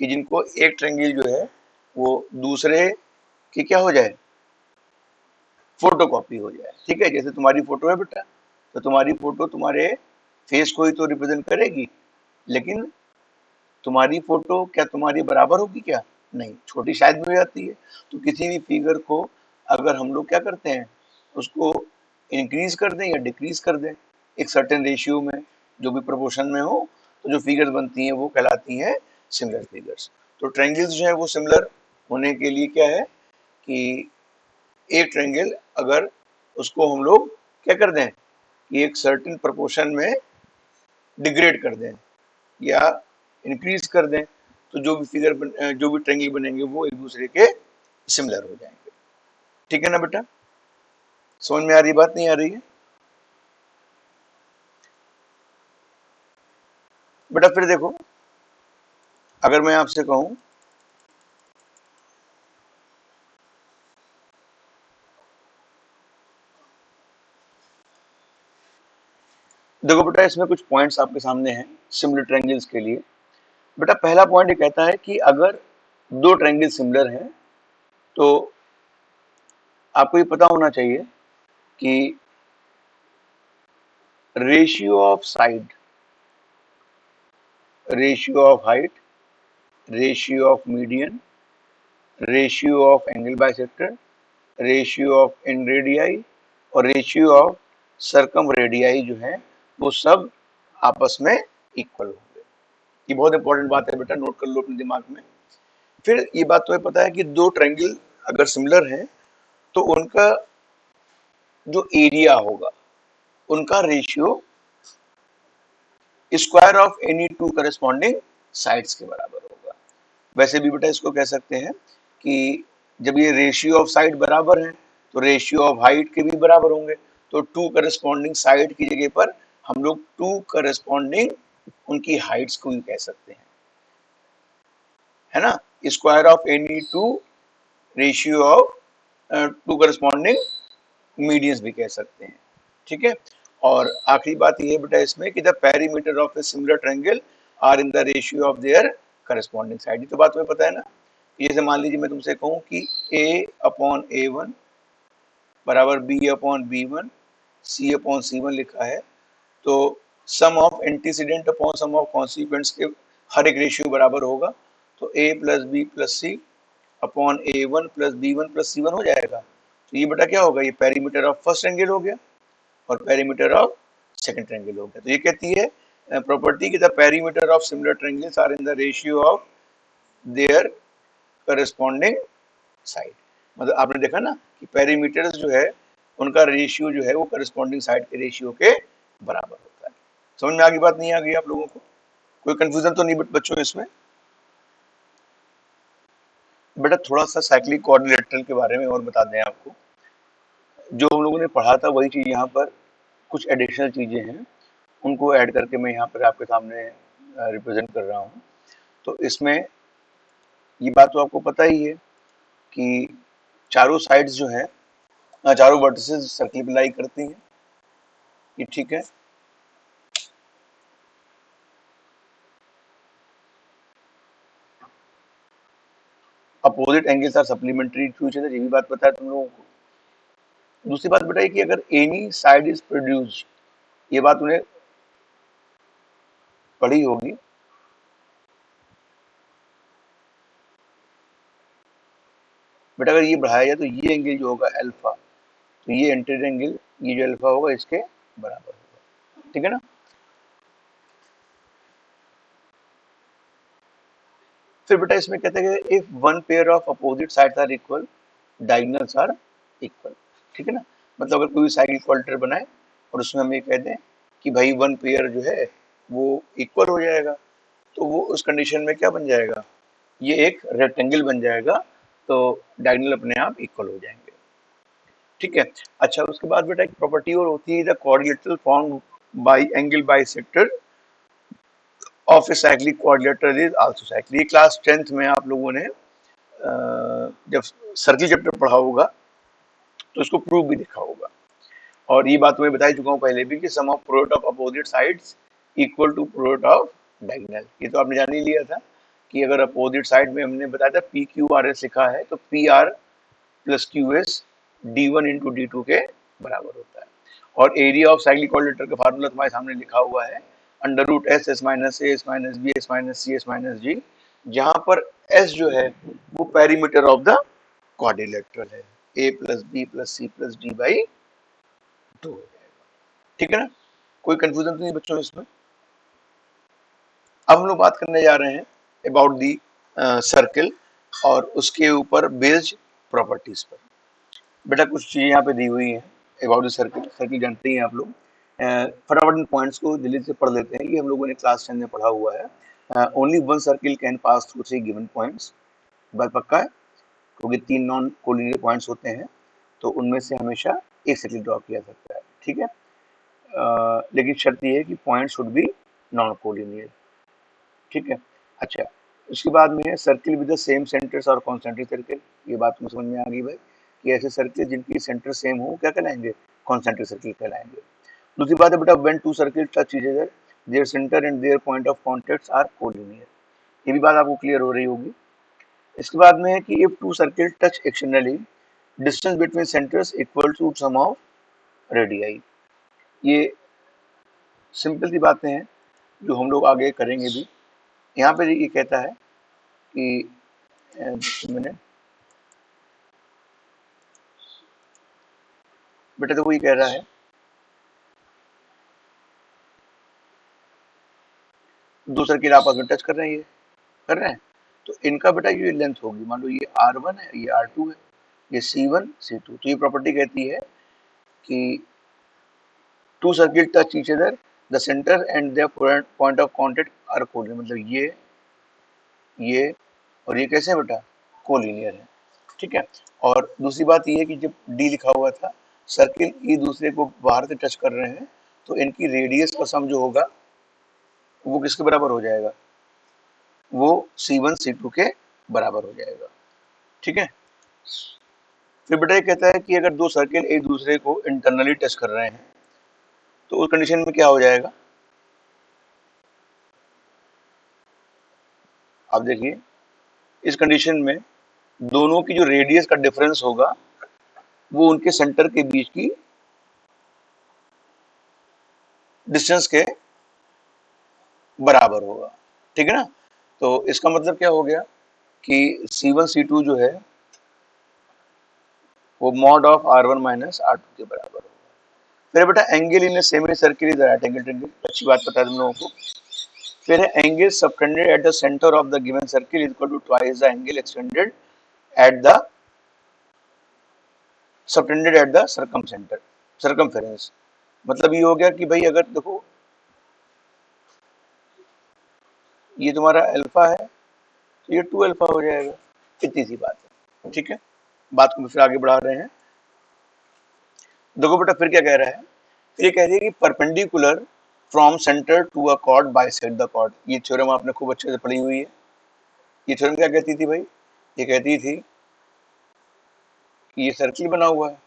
कि जिनको एक ट्रायंगल जो है वो दूसरे की क्या हो जाए, फोटो कॉपी हो जाए। ठीक है, जैसे तुम्हारी फोटो है बेटा, तो तुम्हारी फोटो तुम्हारे फेस को ही तो रिप्रेजेंट करेगी, लेकिन तुम्हारी फोटो क्या तुम्हारी बराबर होगी क्या? नहीं, छोटी शायद भी हो जाती है। तो किसी भी फिगर को अगर हम लोग क्या करते हैं, उसको इंक्रीज कर दें या डिक्रीज कर दें एक सर्टेन रेशियो में, जो भी प्रोपोर्शन में हो, तो जो फिगर्स बनती हैं वो कहलाती हैं सिमिलर फिगर्स। तो ट्रायंगल्स जो है वो सिमिलर होने के लिए क्या है कि एक ट्रायंगल अगर उसको हम लोग क्या कर दें कि एक सर्टेन प्रोपोर्शन में डिग्रेड कर दें या इंक्रीज कर दें, तो जो भी जो भी ट्रायंगल बनेंगे वो एक दूसरे के सिमिलर हो जाएंगे। ठीक है ना बेटा, समझ में आ रही बात, नहीं आ रही है बेटा? फिर देखो, अगर मैं आपसे कहूं देखो बेटा, इसमें कुछ पॉइंट्स आपके सामने हैं सिमिलर ट्रायंगल्स के लिए। बेटा पहला पॉइंट ये कहता है कि अगर दो ट्रायंगल सिमिलर हैं तो आपको ये पता होना चाहिए कि ratio of side, ratio of height, ratio of median, ratio of angle bisector, ratio of in radii और रेशियो ऑफ सरकम रेडियाई जो है वो सब आपस में इक्वल होंगे। ये बहुत इंपॉर्टेंट बात है बेटा, नोट कर लो अपने दिमाग में। फिर ये बात तुम्हें पता है कि दो ट्रायंगल अगर सिमिलर हैं तो उनका जो एरिया होगा उनका ratio square of any to corresponding sides के बराबर होगा। वैसे भी बेटा इसको कह सकते हैं कि जब ये रेशियो ऑफ साइड बराबर है तो रेशियो ऑफ हाइट के भी बराबर होंगे। तो टू करस्पॉन्डिंग साइड की जगह पर हम लोग टू करस्पॉन्डिंग उनकी हाइट्स को भी कह सकते हैं, है ना। Square of any two ratio of two corresponding medians भी कह सकते हैं। ठीक है। और आखिरी बात ये है बेटा इसमें कि the perimeter of a similar triangle are in the ratio of their corresponding side. ये तो बात तुम्हें पता है ना। जैसे मान लीजिए मैं तुमसे कहूं कि a अपॉन a1 बराबर b upon b1 c upon c1 लिखा है, तो sum of antecedent upon sum of consequents के हर एक रेशियो बराबर होगा। तो a plus B plus C upon a1 plus b1 plus c1 हो जाएगा। तो ये बेटा क्या होगा, ये पेरीमीटर ऑफ फर्स्ट एंगल हो गया और पेरीमीटर ऑफ सेकंड ट्रायंगल हो गया। तो ये कहती है प्रॉपर्टी कि the perimeter of similar triangles are in the ratio of their corresponding side. मतलब आपने देखा ना कि पेरीमीटर्स जो है उनका रेशियो जो है वो करस्पॉन्डिंग साइड के रेशियो के बराबर होता है। समझ में आ गई बात, नहीं आ गई आप लोगों को? कोई कंफ्यूजन तो नहीं बच्चों इसमें? बेटा थोड़ा सा साइक्लिक कोऑर्डिनेटर के बारे में और बता दें आपको। जो हम लोगों ने पढ़ा था वही चीज यहाँ पर कुछ एडिशनल चीजें हैं, उनको ऐड करके मैं यहाँ पर आपके सामने रिप्रेजेंट कर रहा हूँ। तो इसमें ये बात तो आपको पता ही है कि चारों साइड्स जो है, चारों वर्टिसेस सर्किल लाई करती हैं। ये ठीक है। Opposite angles are supplementary to each other, ये भी बात पता है तुम लोगों को। दूसरी बात बताइए कि अगर एनी साइड इज प्रोड्यूस्ड, ये बात उन्हें पढ़ी होगी। बेटा अगर ये बढ़ाया जाए तो ये एंगल जो होगा अल्फा, तो ये एंटीरियर एंगल ये जो अल्फा होगा इसके बराबर होगा। ठीक है ना। फिर बेटा इसमें कहते हैं कि if one pair of opposite sides are equal, diagonals are equal. ठीक है ना, मतलब अगर कोई साइड इक्वलिटर बनाए और उसमें हम ये कह दें कि भाई वन पेयर जो है वो इक्वल हो जाएगा, तो वो उस कंडीशन में क्या बन जाएगा, ये एक रेक्टेंगल बन जाएगा, तो डायगोनल अपने आप इक्वल हो जाएंगे। ठीक है। अच्छा, उसके बाद बेटा एक प्रॉपर्टी और होती है the quadrilateral form by angle bisector of a cyclic quadrilateral is also cyclic. ये क्लास 10th में आप लोगों ने जब सर्किल चैप्टर पढ़ा होगा तो इसको प्रूफ भी देखा होगा, और ये बात मैं बता चुका हूँ पहले भी कि sum of product of opposite sides equal to product of diagonal. ये तो आपने जान ही लिया था कि अगर अपोजिट साइड में हमने बताया था पी क्यू आर एस लिखा है तो P R plus Q S D one into D two के बराबर होता है। और एरिया ऑफ साइक्लिक क्वाड्रिलेटरल का फार्मूला तुम्हारे सामने लिखा हुआ है, under root S S minus A S minus B S minus C S minus G, जहां पर एस जो है वो पेरीमीटर ऑफ द क्वाड्रिलेटरल है, A plus B plus C plus D by 2। ठीक है ना, कोई कंफ्यूजन तो नहीं बच्चों इसमें। अब हम लोग बात करने जा रहे हैं अबाउट दी सर्किल और उसके ऊपर बेस्ड प्रॉपर्टीज पर। बेटा कुछ चीजें यहाँ पे दी हुई हैं अबाउट द सर्किल। सर्किल जानते ही हैं आप लोग, फटाफट इन पॉइंट्स को जल्दी से पढ़ लेते हैं। ये हम लोगों ने क्लास 10 में पढ़ा हुआ है। Only one circle can pass through three given points. बात पक्का है, क्योंकि तीन नॉन कोलिनियर पॉइंट्स होते हैं तो उनमें से हमेशा एक सर्किल ड्रॉ किया सकता है। ठीक है, लेकिन शर्त ये है कि point should be non collinear. ठीक है। अच्छा, उसके बाद में है circle with the same centres और कॉन्सेंट्रिक सर्किल। ये बात तुम्हें समझ में आ गई भाई कि ऐसे सर्किल जिनकी सेंटर सेम हो क्या कहलाएंगे, कॉन्सेंट्रिक सर्किल कहलाएंगे। दूसरी बात है बेटा when two circle touch each other their centre and their point of contact are collinear. ये भी बात आपको क्लियर हो रही होगी। इसके बाद में है कि if two circle touch externally distance between centres equal to sum of radii. ये सिंपल सी बातें हैं जो हम लोग आगे करेंगे भी। यहाँ पे ये कहता है कि मिनट बेटा, तो वो ये कह रहा है दो सर्किल आपस में टच कर रहे हैं, ये कर रहे हैं, तो इनका बेटा ये लेंथ होगी, मान लो ये R1 है, ये R2 है, ये C1 C2। तो ये प्रॉपर्टी कहती है कि two circle touch each other the centre and the point of contact are collinear. मतलब ये और ये कैसे बेटा, कोलिनियर है। ठीक है। और दूसरी बात ये है कि जब डी लिखा हुआ था, सर्किल ये दूसरे को बाहर से टच कर रहे हैं तो इनकी रेडियस का सम जो होगा वो किसके बराबर हो जाएगा, वो C1 C2 के बराबर हो जाएगा। ठीक है। फिर बेटा ये कहता है कि अगर दो सर्किल एक दूसरे को इंटरनली टच कर रहे हैं तो उस कंडीशन में क्या हो जाएगा, आप देखिए इस कंडीशन में दोनों की जो रेडियस का डिफरेंस होगा वो उनके सेंटर के बीच की डिस्टेंस के बराबर होगा। ठीक है ना, तो इसका मतलब क्या हो गया कि C1 C2 जो है वो mod of R1 minus R2 के बराबर होगा। फिर बेटा angle in semi circle is right angle triangle. अच्छी बात पता है तुम लोगों को। फिर है angle subtended at the centre of the given circle equal to twice the angle extended at the subtended at the circum centre circumference. मतलब ये हो गया कि भाई अगर देखो ये तुम्हारा अल्फा है तो ये 2 अल्फा हो जाएगा। इतनी सी बात है। ठीक है, बात को फिर आगे बढ़ा रहे हैं। देखो बेटा फिर क्या कह रहा है, फिर ये कह रही है कि perpendicular from centre to a chord bisect the chord. ये थ्योरम आपने खूब अच्छे से पढ़ी हुई है। ये थ्योरम क्या कहती थी भाई, ये कहती थी कि ये सर्किल बना हुआ है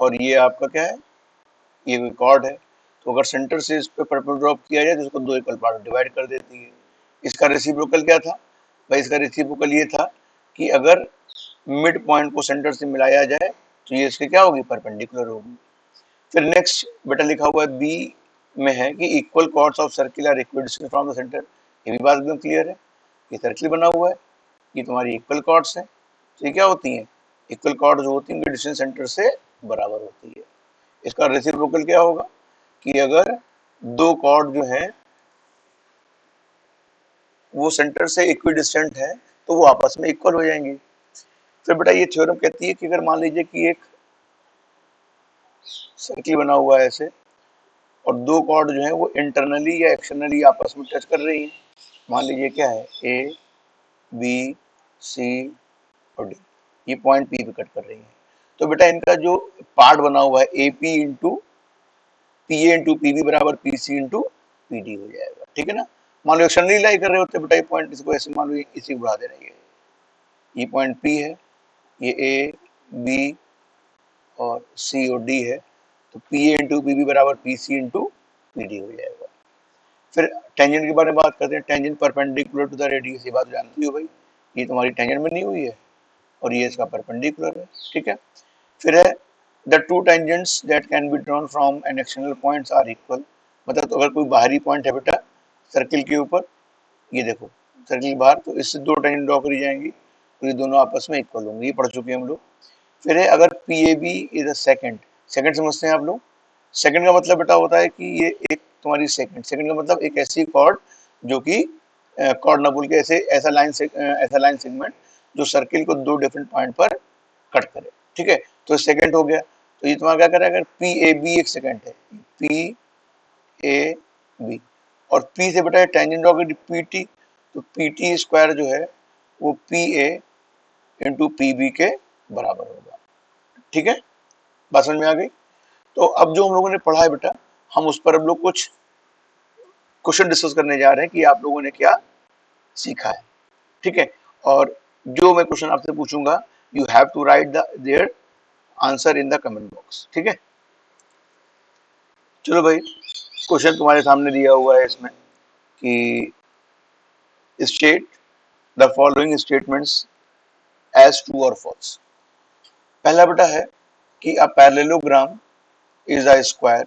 और ये आपका क्या है, ये कॉर्ड है, तो अगर सेंटर से इस पे परपेंडिकुलर ड्रॉप किया जाए तो इसको दो इक्वल पार्ट डिवाइड कर देती है। इसका रेसिप्रोकल क्या था भाई, इसका रेसिप्रोकल ये था कि अगर मिड पॉइंट को सेंटर से मिलाया जाए तो ये इसके क्या होगी, परपेंडिकुलर होगी। फिर नेक्स्ट बेटा लिखा हुआ है बी में है कि equal chords of circle are equidistant from the centre. ये भी बात एकदम क्लियर है, ये सर्किल बना हुआ है, ये तुम्हारी इक्वल कॉर्ड्स है, तो ये क्या होती हैं, इक्वल कॉर्ड जो होती है डिस्टेंस सेंटर से बराबर होती है। इसका रेसिप्रोकल क्या होगा कि अगर दो कॉर्ड जो है वो सेंटर से इक्वी डिस्टेंट है तो वो आपस में इक्वल हो जाएंगी। फिर बेटा ये थ्योरम कहती है कि अगर मान लीजिए कि एक सर्किल बना हुआ है ऐसे, और दो कॉर्ड जो है वो इंटरनली या एक्सटर्नली आपस में टच कर रही है। मान लीजिए क्या है, ए बी सी और डी, ये पॉइंट पी पे कट कर रही है। तो बेटा इनका जो पार्ट बना हुआ है A P into P A into P B बराबर P C into P D हो जाएगा। ठीक है ना। मान लो एक्सटर्नली लाई कर रहे होते बेटा ये पॉइंट, इसको ऐसे मान लो इसी बढ़ा दे रही है, ये पॉइंट पी है, ये ए बी और सी और डी है, तो P A into P B बराबर P C into P D हो जाएगा। फिर टेंजेंट के बारे में बात करते हैं। Tangent perpendicular to the radius, ये बात जानती हो भाई, ये तुम्हारी टेंजेंट बनी हुई है और ये इसका परपेंडिकुलर है। ठीक है। फिर है the two tangents that can be drawn from an external points are equal. मतलब तो अगर कोई बाहरी पॉइंट है बेटा सर्किल के ऊपर, ये देखो सर्किल बाहर, तो इससे दो टेंजेंट ड्रॉ करी जाएंगी तो ये दोनों आपस में इक्वल होंगे, ये पढ़ चुके हैं हम लोग। फिर है अगर P A B is a secant, secant समझते हैं आप लोग। सेकंड का मतलब बेटा होता है कि ये एक तुम्हारी सेकंड, सेकंड का मतलब एक ऐसी कॉर्ड जो कि कॉर्ड ना बोल के ऐसे ऐसा लाइन सेगमेंट जो सर्किल को दो डिफरेंट पॉइंट पर कट करे। ठीक है, तो सेकंड हो गया। तो ये तुम्हारा क्या करेगा, अगर पी ए बी एक सेकंड है, पी ए बी, और पी से बेटा टेंजेंट होगा पी टी, तो पी टी स्क्वायर जो है वो P A into P B के बराबर होगा। ठीक है, बात समझ में आ गई। तो अब जो हम लोगों ने पढ़ा है बेटा, हम उस पर अब लोग कुछ क्वेश्चन डिस्कस करने जा रहे हैं कि आप लोगों ने क्या सीखा है। ठीक है, और जो मैं क्वेश्चन आपसे पूछूंगा you have to write the their answer in the comment box. ठीक है, चलो भाई, क्वेश्चन तुम्हारे सामने दिया हुआ है इसमें कि state the following statements as true और फॉल्स। पहला बेटा है कि a parallelogram is a square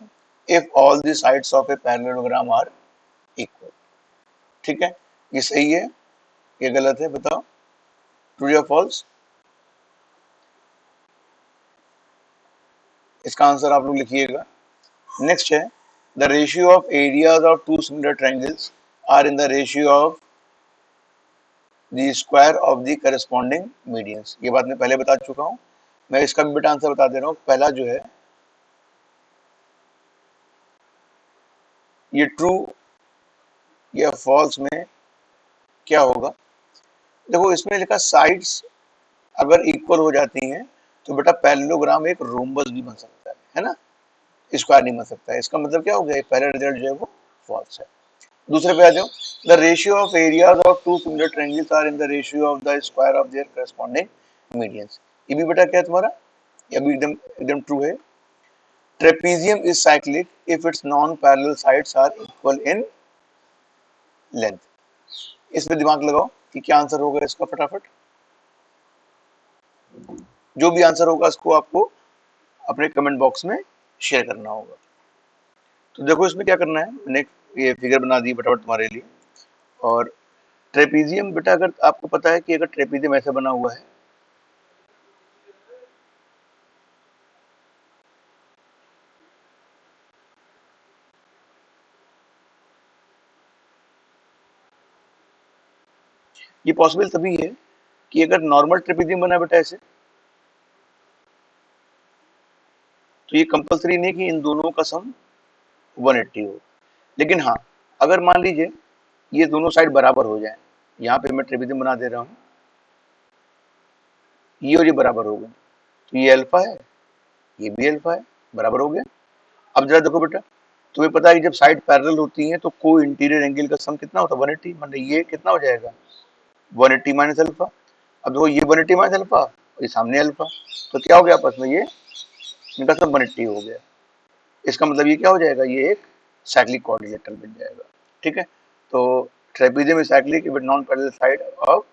if all the sides of a parallelogram are equal. ठीक है, ये सही है, ये गलत है, बताओ ट्रू या फॉल्स। इसका आंसर आप लोग लिखिएगा। नेक्स्ट है the ratio of areas of two similar triangles are in the ratio of the square of the corresponding medians. ये बात मैं पहले बता चुका हूं, मैं इसका भी बेटा आंसर बता दे रहा हूं। पहला जो है ये ट्रू या फॉल्स में क्या होगा, देखो इसमें लिखा साइड्स अगर इक्वल हो जाती हैं तो बेटा पैरेललोग्राम एक रोम्बस भी बन सकता है ना, स्क्वायर नहीं बन सकता है। इसका मतलब क्या हो गया, पहला रिजल्ट जो है वो फॉल्स है। दूसरे पे आ जाओ, the ratio of areas of two similar triangles are in the ratio of the square of their corresponding medians. ये भी बेटा क्या है तुम्हारा, ये भी एकदम एकदम ट्रू है। Trapezium is cyclic if its non parallel sides are equal in length. इसमें दिमाग लगाओ कि क्या आंसर होगा इसका, फटाफट जो भी आंसर होगा उसको आपको अपने कमेंट बॉक्स में शेयर करना होगा। तो देखो इसमें क्या करना है, मैंने ये फिगर बना दी फटाफट तुम्हारे लिए। और ट्रेपीजियम बेटा अगर आपको पता है कि अगर ट्रेपीजियम ऐसा बना हुआ है, ये पॉसिबल तभी है कि अगर नॉर्मल ट्रेपीजियम बना बेटा ऐसे, तो ये कंपलसरी नहीं कि इन दोनों का सम 180 हो। लेकिन हाँ, अगर मान लीजिए ये दोनों साइड बराबर हो जाए, यहाँ पे मैं ट्रेपीजियम बना दे रहा हूँ, ये और ये बराबर हो गए, तो ये अल्फा है, ये भी अल्फा है, बराबर हो गया। अब जरा देखो बेटा, तुम्हें पता है कि जब साइड पैरेलल होती हैं तो को इंटीरियर एंगल का सम कितना होता है, 180, मतलब ये कितना हो जाएगा 180 माइनस अल्फा। अब देखो ये 180 माइनस अल्फा, ये सामने अल्फा, तो क्या हो गया आपस में, ये इनका सब 180 हो गया। इसका मतलब ये क्या हो जाएगा, ये एक साइक्लिक कोऑर्डिनेटर बन जाएगा। ठीक है, तो trapezium is cyclic with non parallel side of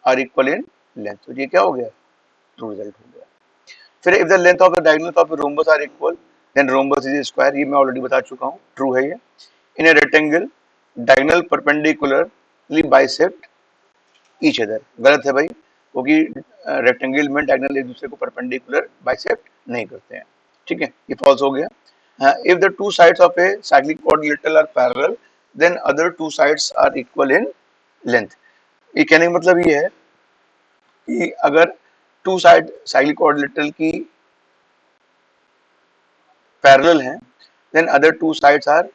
are equal in length, तो ये क्या हो गया, ट्रू रिजल्ट हो गया। फिर if the length of the diagonal of rhombus are equal then rhombus is square, ये मैं ऑलरेडी बता चुका हूँ, ट्रू है ये। In a rectangle diagonal perpendicularly bisect each other, गलत है भाई, क्योंकि रेक्टेंगल में डायगोनल एक दूसरे को परपेंडिकुलर बाइसेक्ट नहीं करते हैं। ठीक है, ये फॉल्स हो गया। If the two sides of a cyclic coordinator are parallel then other two sides are equal in length. ये कहने का मतलब ये है कि अगर टू साइड साइक्लिक क्वाड्रिलेटरल की पैरेलल हैं, then other two sides are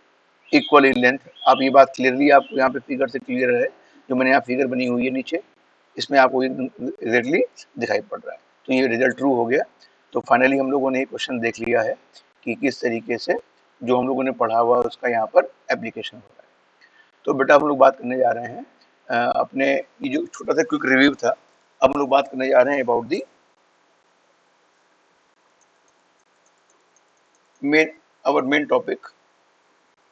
equal in length. आप ये बात क्लियरली आपको यहाँ पे फिगर से क्लियर है, जो मैंने यहाँ फिगर बनी हुई है नीचे, इसमें आपको एग्जैक्टली दिखाई पड़ रहा है। तो ये रिजल्ट ट्रू हो गया। तो फाइनली हम लोगों ने ये क्वेश्चन देख लिया है कि किस तरीके से जो हम लोगों ने पढ़ा हुआ है उसका यहाँ पर एप्लीकेशन हो रहा है। तो बेटा हम लोग बात करने जा रहे हैं अपने, ये जो छोटा सा क्विक रिव्यू था, अब हम लोग बात करने जा रहे हैं about the main, our main topic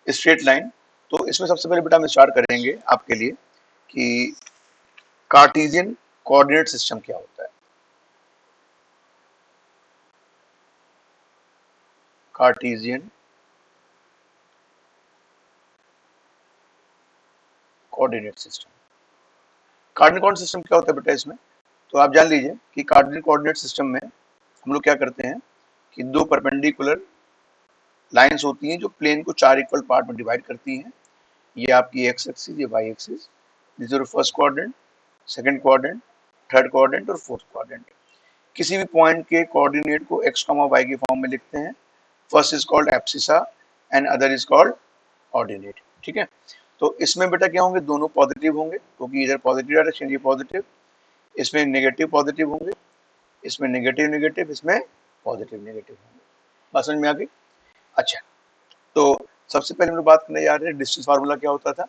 straight line. तो इसमें सबसे पहले बेटा हम स्टार्ट करेंगे आपके लिए कि कार्टेशियन कोऑर्डिनेट सिस्टम क्या होता है। Cartesian coordinate system, Cartesian coordinate system क्या होता है बेटा इसमें? तो आप जान लीजिए कि कार्टेशियन कोऑर्डिनेट सिस्टम में हम लोग क्या करते हैं कि दो परपेंडिकुलर लाइंस होती हैं जो प्लेन को चार इक्वल पार्ट में डिवाइड करती हैं। ये आपकी एक्स एक्सिस, ये Y axis, this is first quadrant, second quadrant, third quadrant और फोर्थ क्वाड्रेंट। किसी भी पॉइंट के कोऑर्डिनेट को एक्स कॉमा वाई के फॉर्म में लिखते हैं। First is called abscissa and other is called ordinate. ठीक है, तो इसमें बेटा क्या होंगे, दोनों पॉजिटिव होंगे क्योंकि इधर पॉजिटिव डायरेक्शन, ये पॉजिटिव, इसमें नेगेटिव पॉजिटिव होंगे, इसमें नेगेटिव नेगेटिव, इसमें पॉजिटिव नेगेटिव होंगे। बात समझ में आ गई? अच्छा, तो सबसे पहले हम लोग बात करने जा रहे हैं डिस्टेंस फार्मूला क्या होता था।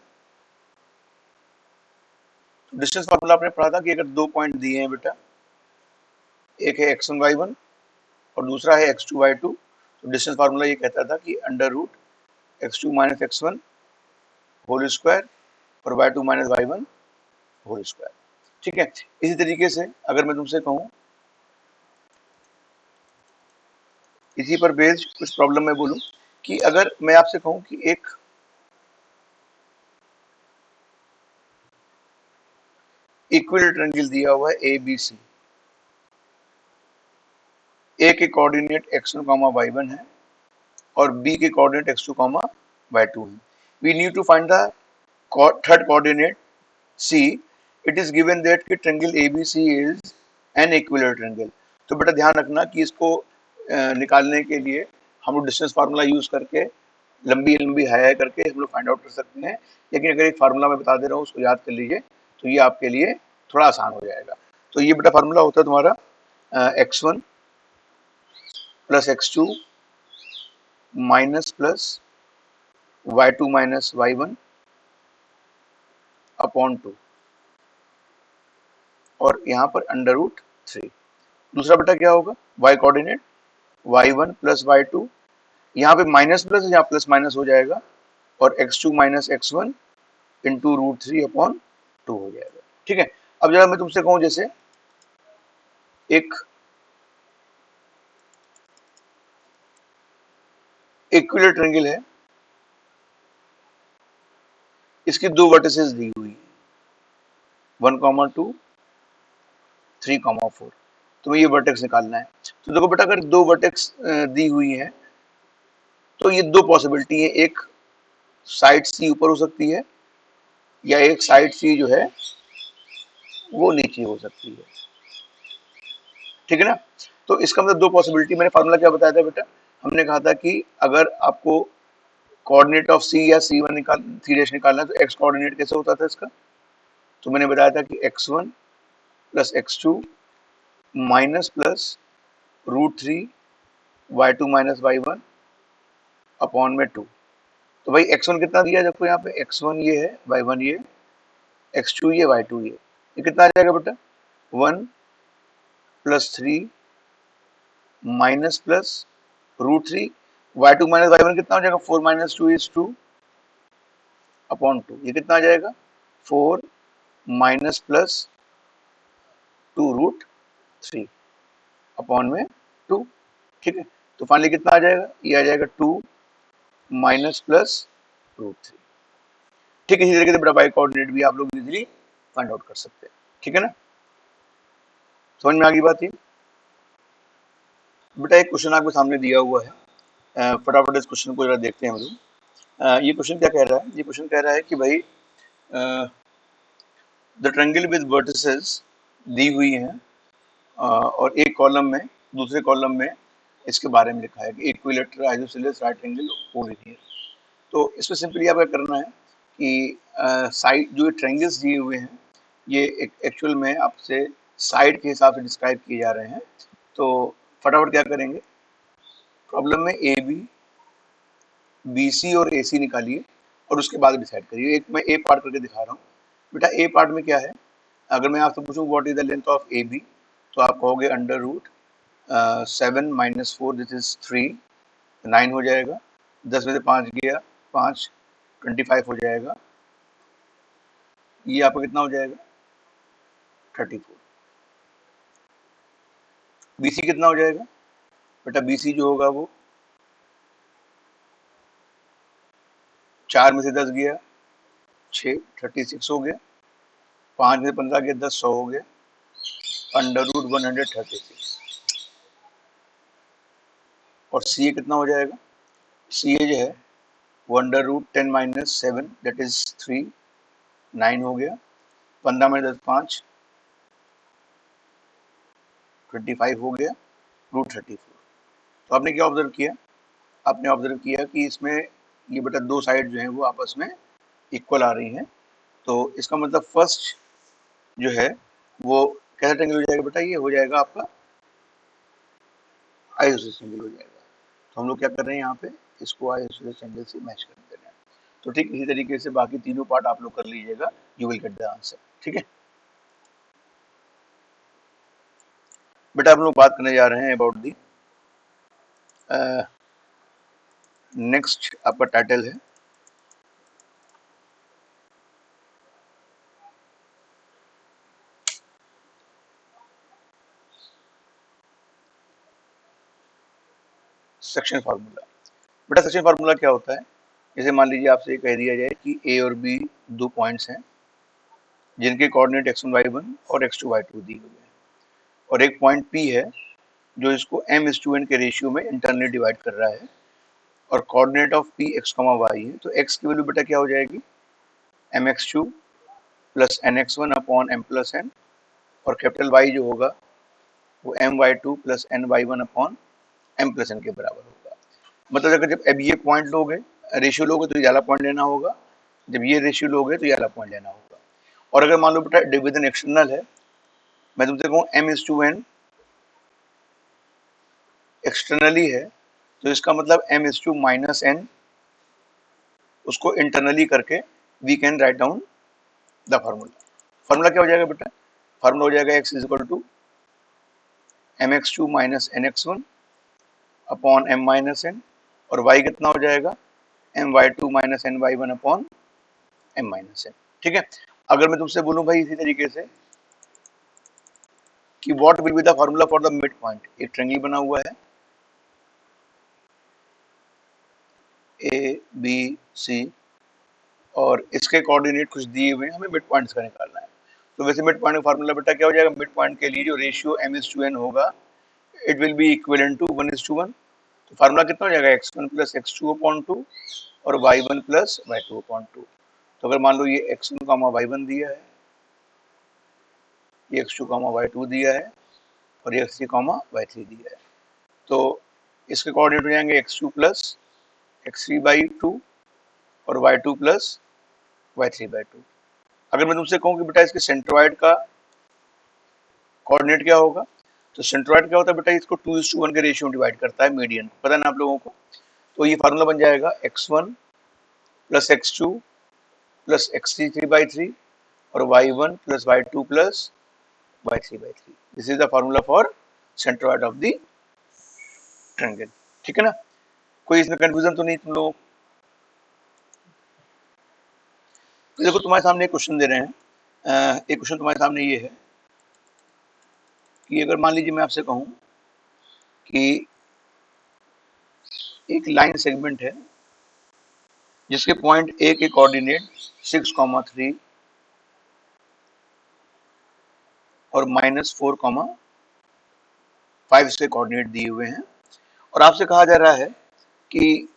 डिस्टेंस फार्मूला आपने पढ़ा था कि अगर दो पॉइंट दिए हैं बेटा, एक है x1 y1 और दूसरा है x2 y2, तो डिस्टेंस फार्मूला ये कहता था कि under root x2 minus x1 whole square और y2 minus y1 whole square. ठीक है, इसी तरीके से अगर मैं तुमसे कहूं, इसी पर बेस्ड कुछ प्रॉब्लम मैं बोलूं कि अगर मैं आपसे कहूं कि एक इक्विलेटरल ट्रायंगल दिया हुआ है ABC, ए के कोऑर्डिनेट x1 y1 है और बी के कोऑर्डिनेट x2 y2 है। We need to find the third coordinate C. It is given that कि triangle ABC is an equilateral triangle। तो बेटा ध्यान रखना कि इसको निकालने के लिए हम लोग डिस्टेंस फार्मूला यूज करके लंबी लंबी हाई करके हम लोग फाइंड आउट कर सकते हैं, लेकिन अगर एक फार्मूला मैं बता दे रहा हूँ उसको याद कर लीजिए तो ये आपके लिए थोड़ा आसान हो जाएगा। तो ये बेटा फार्मूला होता है तुम्हारा x1 plus x2 minus plus y2 minus y1 upon 2 और यहाँ पर अंडर रूट 3। दूसरा बेटा क्या होगा, y coordinate y1 plus y2, यहाँ पे माइनस प्लस यहाँ प्लस माइनस हो जाएगा और x2 minus x1 into root 3 upon 2 हो जाएगा। ठीक है, अब जरा मैं तुमसे कहूँ जैसे एक इक्विलेटरल ट्रायंगल है, इसकी दो वर्टिसेस दी हुई है 1,2 3,4, तुम्हें ये वर्टेक्स निकालना है। तो देखो बेटा अगर दो वर्टेक्स दी हुई है तो ये दो पॉसिबिलिटी है, एक साइड सी ऊपर हो सकती है या एक साइड सी जो है वो नीचे हो सकती है। ठीक है ना, तो इसका मतलब दो पॉसिबिलिटी। मैंने फार्मूला क्या बताया था बेटा, हमने कहा था कि अगर आपको कोऑर्डिनेट ऑफ सी या C1 थ्री डैश निकालना है तो एक्स कोऑर्डिनेट कैसे होता था इसका, तो मैंने बताया था कि x1 plus x2 minus plus root 3 y2 minus y1 upon में 2। तो भाई x1 कितना दिया देखो यहाँ पे, x1 ये है, y1 ये, x2 ये, y2 ये कितना आ जाएगा बेटा 1 plus 3 minus plus root 3 y2 minus y1 कितना हो जाएगा 4 माइनस 2 इज 2 अपॉन 2, ये कितना आ जाएगा 4 माइनस प्लस 2 रूट 3 अपॉन में 2। ठीक है, तो फाइनली कितना आ जाएगा, ये आ जाएगा 2 माइनस प्लस रूट 3। ठीक है, इसी तरीके से बेटा y कोऑर्डिनेट भी आप लोग इजीली फाइंड आउट कर सकते हैं। ठीक है ना, समझ में आ गई बात ये? बेटा एक क्वेश्चन आपके सामने दिया हुआ है, फटाफट इस क्वेश्चन को जरा देखते हैं हम लोग। ये क्वेश्चन क्या कह रहा है, ये क्वेश्चन कह रहा है कि भाई द ट्रायंगल विद वर्टिसेस दी हुई हैं और एक कॉलम में, दूसरे कॉलम में इसके बारे में लिखा है कि equilateral isosceles right angle origin. तो इसमें सिंपली आपको करना है कि साइड जो ट्रायंगल्स दिए हुए हैं ये एक्चुअल में आपसे साइड के हिसाब से डिस्क्राइब किए जा रहे हैं। तो फटाफट क्या करेंगे, प्रॉब्लम में ए बी, बी सी और ए सी निकालिए और उसके बाद डिसाइड करिए। एक मैं ए पार्ट करके दिखा रहा हूँ। बेटा ए पार्ट में क्या है, अगर मैं आपसे पूछूं what is the length of A B, तो आप कहोगे अंडर रूट 7 - 4 दिस इज 3, 9 हो जाएगा। 10 में से 5 गया 5, 25 हो जाएगा। ये आपका कितना हो जाएगा 34। बीसी कितना हो जाएगा बेटा, बीसी जो होगा वो 4 में से 10 गया 6, 36 हो गया। 5 में से 15 गया 10, 100 हो गया। Under root 136। और सी ए कितना हो जाएगा, सी ए जो है वो अंडर रूट 10 - 7 दैट इज 3, 9 हो गया। 15 में 10 5, 25 हो गया, रूट 34। तो आपने क्या ऑब्जर्व किया, आपने ऑब्जर्व किया कि इसमें ये बेटा दो साइड जो है वो आपस में इक्वल आ रही हैं। तो इसका मतलब फर्स्ट जो है वो कैसा ट्रायंगल हो जाएगा बेटा, ये हो जाएगा आपका आइसोसेलेस ट्रायंगल हो जाएगा। तो हम लोग क्या कर रहे हैं यहाँ पे, इसको आइसोसेलेस ट्रायंगल से मैच कर दे रहे हैं। तो ठीक इसी तरीके से बाकी तीनों पार्ट आप लोग कर लीजिएगा, you will get the answer. ठीक है बेटा, हम लोग बात करने जा रहे हैं अबाउट दी नेक्स्ट, आपका टाइटल है सेक्शन फार्मूला। बेटा सेक्शन फार्मूला क्या होता है, जैसे मान लीजिए आपसे कह दिया जाए कि ए और बी दो पॉइंट्स हैं जिनके कोऑर्डिनेट x1 y1 और x2 y2 दिए हुए हैं, और एक पॉइंट P है जो इसको m:n के रेशियो में इंटरनली डिवाइड कर रहा है, और coordinate of P x, y है। तो x की वैल्यू बेटा क्या हो जाएगी, mx2 plus nx1 upon m plus n, और कैपिटल Y जो होगा वो my2 plus ny1 upon m plus n के बराबर होगा। मतलब अगर जब अब ये पॉइंट लोगे, रेशियो लोगे तो ये वाला पॉइंट लेना होगा, जब ये रेशियो लोगे तो ये वाला पॉइंट लेना होगा। और अगर मान लो बेटा डिवीजन एक्सटर्नल है, मैं तुमसे कहूँ m:n एक्सटर्नली है, तो इसका मतलब m:-n उसको इंटरनली करके we can write down the formula. Formula क्या हो जाएगा बेटा, फार्मूला हो जाएगा x is equal to mx2 minus nx1 upon m minus n, और y कितना हो जाएगा my2 minus ny1 upon m minus n। ठीक है, अगर मैं तुमसे बोलूं भाई इसी तरीके से कि what will be the formula for the mid point, एक ट्रायंगल बना हुआ है ए बी सी और इसके कोऑर्डिनेट कुछ दिए हुए हैं, हमें मिड पॉइंट्स का निकालना है। तो वैसे मिड पॉइंट का फार्मूला बेटा क्या हो जाएगा, मिड पॉइंट के लिए जो रेशियो m:n होगा it will be equivalent to 1:1। तो फार्मूला कितना हो जाएगा x1 प्लस x2 अपॉन 2 और y1 प्लस y2 अपॉन 2। तो अगर मान लो ये x1 कामा y1 दिया है, ये x2 कामा y2 दिया है और ये x3 कामा y3 दिया है, तो इसके कोऑर्डिनेट हो जाएंगे x2 प्लस x3 बाई 2 और y2 प्लस y3 बाई 2। अगर मैं तुमसे कहूँ कि बेटा इसके सेंट्रॉइड का कोऑर्डिनेट क्या होगा, तो सेंट्रॉइड क्या होता है बेटा, इसको 2:1 के रेशियो में डिवाइड करता है मीडियन, पता है ना आप लोगों को। तो ये फार्मूला बन जाएगा x1 plus x2 plus x3 by 3 और y1 plus y2 plus y3 by 3। This is the formula for centroid of the triangle. ठीक है ना, कोई इसमें कंफ्यूजन तो नहीं तुम लोग। देखो तुम्हारे सामने एक क्वेश्चन दे रहे हैं, एक क्वेश्चन तुम्हारे सामने ये है कि अगर मान लीजिए मैं आपसे कहूं कि एक लाइन सेगमेंट है जिसके पॉइंट ए के कोऑर्डिनेट 6,3 और -4,5 इसके कोऑर्डिनेट दिए हुए हैं, और आपसे कहा जा रहा है कि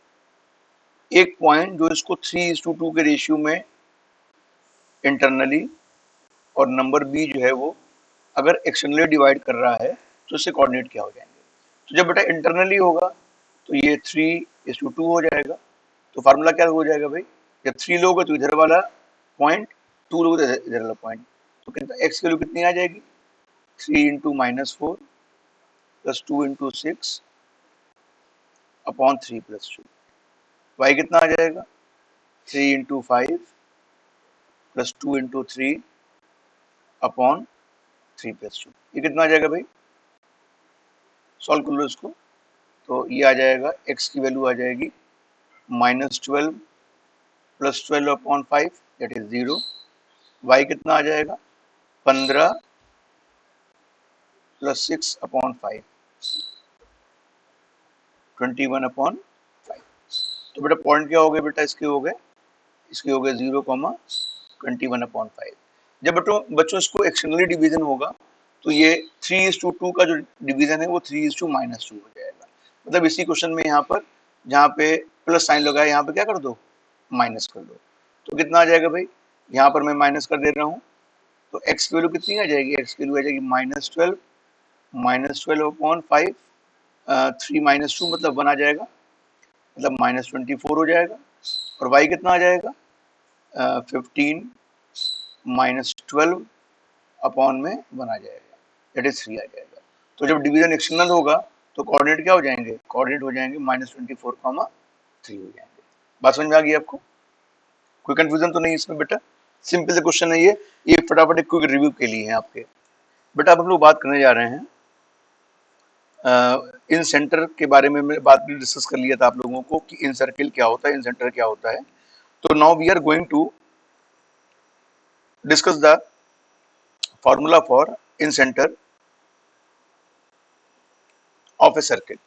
एक पॉइंट जो इसको 3:2 के रेशियो में इंटरनली और नंबर बी जो है वो अगर एक्सटर्नली डिवाइड कर रहा है तो उससे कोऑर्डिनेट क्या हो जाएंगे। तो जब बेटा इंटरनली होगा तो ये 3:2 हो जाएगा। तो फार्मूला क्या हो जाएगा भाई, जब 3 लोगे तो इधर वाला पॉइंट, 2 लोगे तो इधर वाला पॉइंट, तो कितना एक्स की वैल्यू कितनी आ जाएगी, 3 into -4 plus 2 into 6 upon 3 plus 2। Y कितना आ जाएगा, 3 into 5 plus 2 into 3 upon 3 plus 2। ये कितना आ जाएगा भाई, सॉल्व कर लो इसको। तो ये आ जाएगा, x की वैल्यू आ जाएगी -12 plus 12 upon 5 that is 0। y कितना आ जाएगा, 15 प्लस 6 अपॉन 5 21 अपॉन 5। तो बेटा पॉइंट क्या हो गए बेटा, इसके हो गए 0,21/5। जब बच्चों इसको एक्सटर्नली डिवीजन होगा तो ये 3:2 का जो डिवीजन है वो 3:-2 हो जाएगा। मतलब इसी क्वेश्चन में यहाँ पर जहाँ पे प्लस साइन लगा है यहाँ पे क्या कर दो, माइनस कर दो। तो कितना आ जाएगा भाई, यहाँ पर मैं माइनस कर दे रहा हूँ। तो x की वैल्यू कितनी आ जाएगी, x की वैल्यू आ जाएगी -12 अपॉन 5, 3 -2 मतलब 1 आ जाएगा, मतलब -24 हो जाएगा। और y कितना आ जाएगा, 15 -12 अपॉन में 1 आ जाएगा, दैट इज 3 आ जाएगा। तो जब डिवीजन एक्सटर्नल होगा तो कोऑर्डिनेट क्या हो जाएंगे, कोऑर्डिनेट हो जाएंगे -24, 3 हो जाएंगे। बात समझ में आ गई आपको, कोई कंफ्यूजन तो नहीं इसमें बेटा, सिंपल से क्वेश्चन है ये फटाफट एक क्विक रिव्यू के लिए है आपके। बेटा अब हम लोग बात करने जा रहे हैं इन सेंटर के बारे में। मैं बात भी डिस्कस कर लिया था आप लोगों को कि इन सर्किल क्या होता है, इन सेंटर क्या होता है। तो now we are going to discuss the formula for in centre of a circle.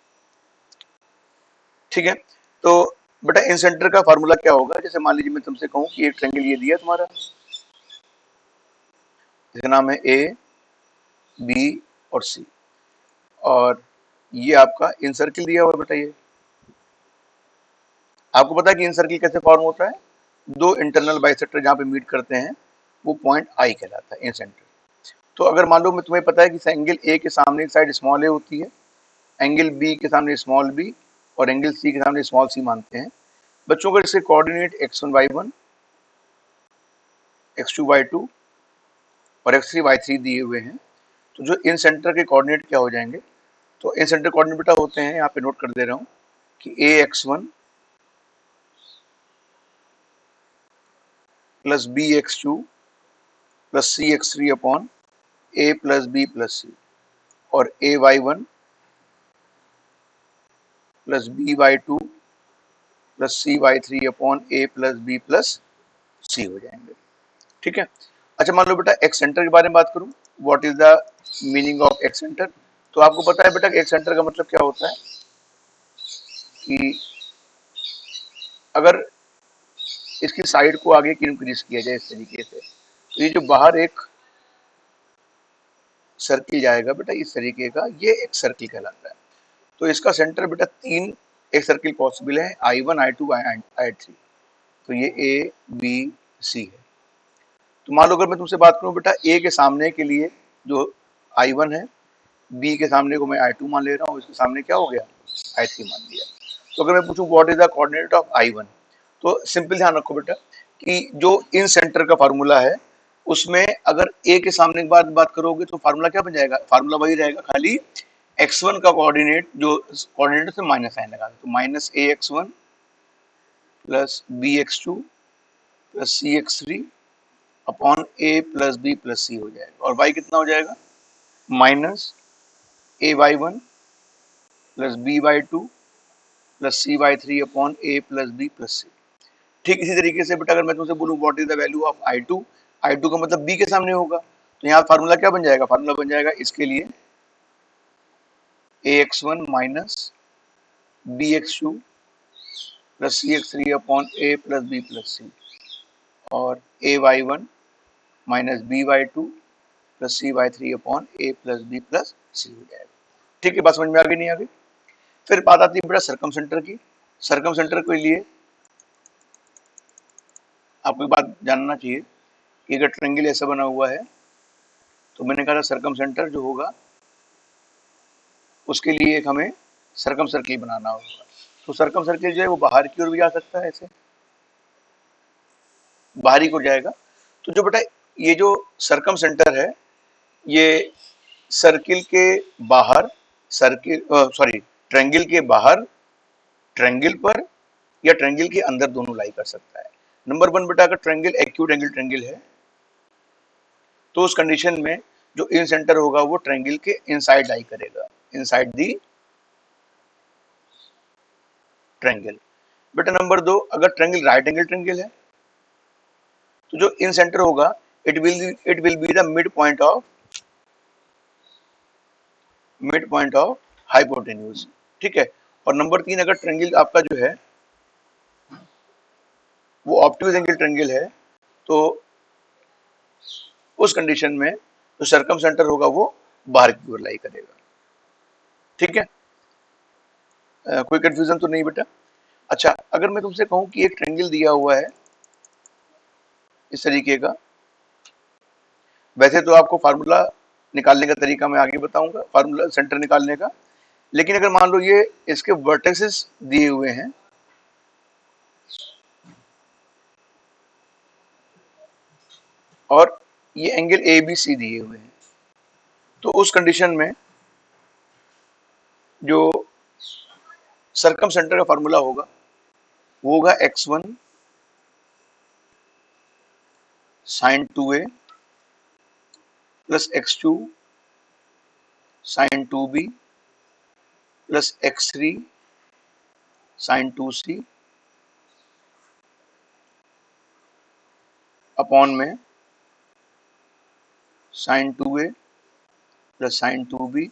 ठीक है, तो बेटा इन सेंटर का फॉर्मूला क्या होगा, जैसे मान लीजिए मैं तुमसे कहूं कि एक ट्रायंगल ये दिया तुम्हारा, इसका नाम है ए बी और सी, और ये आपका इन सर्किल दिया हुआ है। बेटा ये आपको पता है कि इन सर्किल कैसे फॉर्म होता है, दो इंटरनल बाइसेक्टर जहां पे मीट करते हैं वो पॉइंट आई कहलाता है इन सेंटर। तो अगर मान लो मैं तुम्हें पता है कि एंगल ए के सामने एक साइड स्मॉल ए होती है, एंगल बी के सामने स्मॉल बी और एंगल सी के सामने स्मॉल सी मानते हैं बच्चों को, इसके coordinate x1 y1 x2 y2 और x3 y3 दिए हुए हैं। तो जो इन सेंटर के कोऑर्डिनेट क्या हो जाएंगे, तो इन सेंटर कोऑर्डिनेट बेटा होते हैं, यहाँ पे नोट कर दे रहा हूँ कि ax1 plus bx2 plus cx3 upon a plus b plus c, और ay1 plus by2 plus cy3 upon a plus b plus c हो जाएंगे। ठीक है, अच्छा मान लो बेटा एक्स सेंटर के बारे में बात करूं, what is the meaning of x centre. तो आपको पता है बेटा एक्स सेंटर का मतलब क्या होता है कि अगर इसकी साइड को आगे की इंक्रीज किया जाए इस तरीके से, तो ये जो बाहर एक सर्किल जाएगा बेटा इस तरीके का, ये एक सर्किल कहलाता है। तो इसका सेंटर बेटा तीन एक सर्किल पॉसिबल है, I1 I2 I3। तो ये ए बी सी है। तो मान लो अगर मैं तुमसे बात करूं बेटा ए के सामने के लिए जो I1 है, बी के सामने को मैं I2 मान ले रहा हूँ, इसके सामने क्या हो गया I3 मान लिया। तो अगर मैं पूछूं what is the coordinate of I1, तो सिंपल ध्यान रखो बेटा कि जो इन सेंटर का फार्मूला है उसमें अगर ए के सामने की बात करोगे तो फार्मूला क्या बन जाएगा, फार्मूला वही रहेगा, खाली x1 का कोऑर्डिनेट जो कोऑर्डिनेट से माइनस साइन लगा, तो minus ax1 plus bx2 plus cx3 upon a plus b plus c हो जाएगा। और y कितना हो जाएगा, minus ay1 plus by2 plus cy3 upon a plus b plus c। ठीक इसी तरीके से बेटा अगर मैं तुमसे बोलूं what is the value of I2, I2 का मतलब b के सामने होगा, तो यहाँ फार्मूला क्या बन जाएगा, फार्मूला बन जाएगा इसके लिए ax1 minus bx2 plus cx3 upon a plus b plus c, और ay1 minus by2 plus cy3 upon a plus b plus c हो जाएगा। ठीक है, बात समझ में आ गई नहीं आ गई। फिर बात आती है बेटा सर्कम सेंटर की। सर्कम सेंटर के लिए आपको एक बात जानना चाहिए कि अगर ट्रायंगल ऐसा बना हुआ है तो मैंने कहा था सर्कम सेंटर जो होगा उसके लिए एक हमें सर्कम सर्किल बनाना होगा। तो सर्कम सर्किल जो है वो बाहर की ओर भी जा सकता है, ऐसे बाहरी को जाएगा। तो जो बेटा ये जो सर्कम सेंटर है ये सर्किल के बाहर, सर्किल सॉरी ट्रायंगल के बाहर, ट्रायंगल पर या ट्रायंगल के अंदर दोनों लाई कर सकता है। नंबर वन बेटा, अगर ट्रायंगल एक्यूट एंगल ट्रायंगल है तो उस कंडीशन में जो इन सेंटर होगा वो ट्रायंगल के इनसाइड लाई करेगा, इनसाइड दी ट्रायंगल। बेटा नंबर दो, अगर ट्रायंगल राइट एंगल ट्रायंगल है तो जो इन सेंटर होगा it will be the mid point of hypotenuse. ठीक है। और नंबर तीन, अगर ट्रायंगल आपका जो है वो ऑब्ट्यूज एंगल ट्रायंगल है तो उस कंडीशन में जो सर्कम सेंटर होगा वो बाहर की ओर लाई करेगा। ठीक है। कोई कंफ्यूजन तो नहीं बेटा? अच्छा, अगर मैं तुमसे कहूं कि एक ट्रायंगल दिया हुआ है इस तरीके का, वैसे तो आपको फार्मूला निकालने का तरीका मैं आगे बताऊंगा, फार्मूला सेंटर निकालने का। लेकिन अगर मान लो ये इसके वर्टेक्सेस दिए हुए हैं और ये एंगल ए बी सी दिए हुए हैं, तो उस कंडीशन में जो सर्कम सेंटर का फार्मूला होगा वो होगा x1 sine 2a plus x2 sine 2b plus x3 sine 2c upon में sine 2a plus sine 2b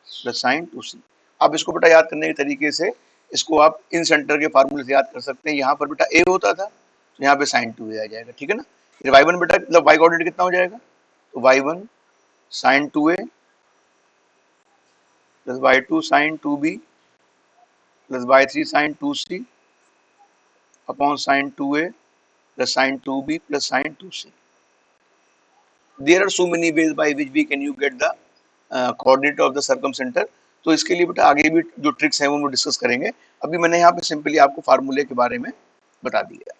plus sine 2c। आप इसको बेटा याद करने के तरीके से इसको आप इन सेंटर के फार्मूले से याद कर सकते हैं। यहाँ पर बेटा a होता था तो यहाँ पे साइन 2a आ जाएगा। ठीक है ना। फिर y1 बेटा मतलब y कोऑर्डिनेट कितना हो जाएगा, तो y1 sine 2a plus y2 sine 2b plus y3 sine 2c upon sine 2a plus sine 2b plus sine 2c। There are so many ways by which we can you get the coordinate of the circum centre. तो इसके लिए बेटा आगे भी जो tricks हैं वो हम डिस्कस करेंगे। अभी मैंने यहाँ पे सिंपली आपको फार्मूले के बारे में बता दिया।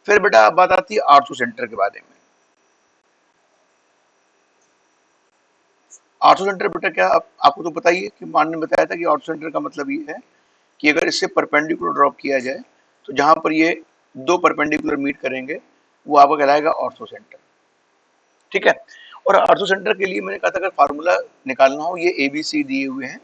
फिर बेटा अब बात आती है आर्थो सेंटर के बारे में। आर्थो सेंटर बेटा क्या आपको तो पता ही है कि मान ने बताया था कि आर्थो सेंटर का मतलब ये है कि अगर इससे परपेंडिकुलर ड्रॉप किया जाए तो जहां पर ये दो परपेंडिकुलर मीट करेंगे वो आपका कहलाएगा ऑर्थो सेंटर। ठीक है। और ऑर्थो सेंटर के लिए मैंने कहा था अगर फार्मूला निकालना हो, ये ए बी सी दिए हुए हैं,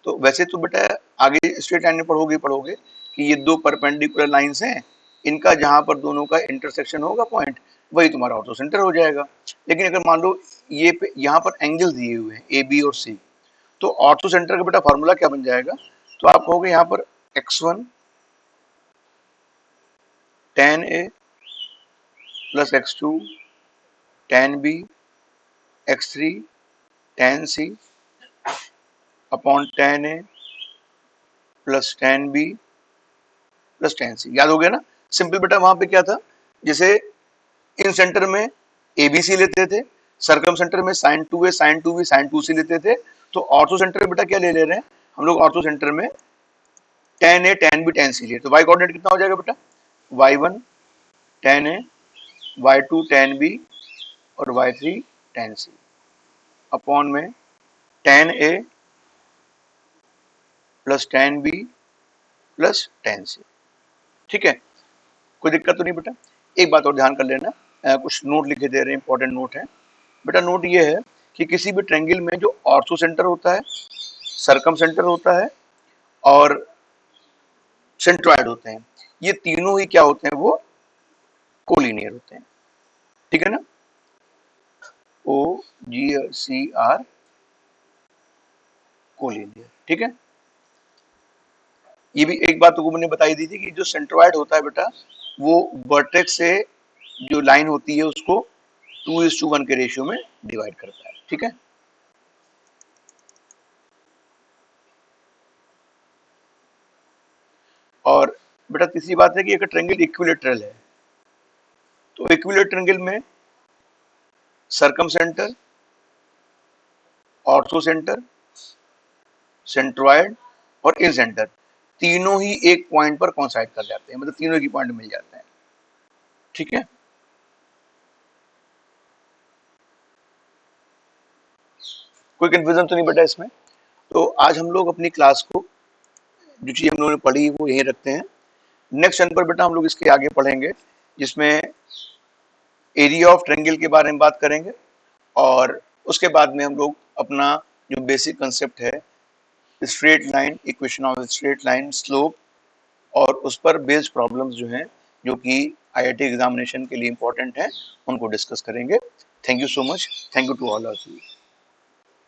तो वैसे तो बेटा आगे स्ट्रेट लाइन में पढ़ोगे पढ़ोगे कि ये दो परपेंडिकुलर लाइंस हैं, इनका जहां पर दोनों का इंटरसेक्शन होगा पॉइंट, वही तुम्हारा ऑर्थो सेंटर हो जाएगा। लेकिन अगर मान लो ये यहाँ पर एंगल दिए हुए हैं ए बी और सी, तो ऑर्थो सेंटर का बेटा फार्मूला क्या बन जाएगा, तो आप कहोगे यहाँ पर x1 tan a plus x2 tan b x3 tan c upon tan a plus tan b plus tan c। याद हो गया ना। सिंपल बेटा वहां पे क्या था, जैसे इन सेंटर में ए बी सी लेते थे, सर्कम सेंटर में sine 2a sine 2b sine 2c लेते थे, तो ऑर्थो सेंटर बेटा क्या ले रहे हैं हम लोग, ऑर्थो सेंटर में tan a tan b tan c लिए। तो y कोऑर्डिनेट कितना हो जाएगा बेटा, y1 tan a y2 tan b और y3 tan c अपॉन में tan a plus tan b plus tan c। ठीक है। कोई दिक्कत तो नहीं बेटा। एक बात और ध्यान कर लेना, कुछ नोट लिखे दे रहे हैं, इंपॉर्टेंट नोट है बेटा। नोट ये है कि किसी भी ट्रायंगल में जो ऑर्थो सेंटर होता है, सर्कम सेंटर होता है और सेंट्रॉइड होते हैं, ये तीनों ही क्या होते हैं, वो कोलिनियर होते हैं। ठीक है ना। ओ जी सी आर, कोलिनियर। ठीक है। ये भी एक बात तो मैंने बताई दी थी कि जो सेंट्रॉइड होता है बेटा वो वर्टेक्स से जो लाइन होती है उसको 2:1 के रेशियो में डिवाइड करता है। ठीक है। और बेटा तीसरी बात है कि अगर ट्रायंगल इक्विलेटरल है तो इक्विलेटरल ट्रायंगल में circum centre ortho centre, centroid और इन सेंटर, तीनों ही एक पॉइंट पर कॉन्साइड कर जाते हैं, मतलब तीनों की पॉइंट मिल जाते हैं। ठीक है, कोई कंफ्यूजन तो नहीं बेटा इसमें? तो आज हम लोग अपनी क्लास को, जो चीज हम लोगों ने पढ़ी वो यहीं रखते हैं। नेक्स्ट चैप्टर बेटा हम लोग इसके आगे पढ़ेंगे, जिसमें एरिया ऑफ ट्रायंगल के बारे में बात करेंगे, और उसके बाद में हम लोग अपना जो बेसिक कंसेप्ट है, straight line, equation of straight line, slope, और उस पर बेस्ड प्रॉब्लम्स जो हैं, जो कि आईआईटी एग्जामिनेशन के लिए इंपॉर्टेंट हैं, उनको डिस्कस करेंगे। Thank you so much, thank you to all of you.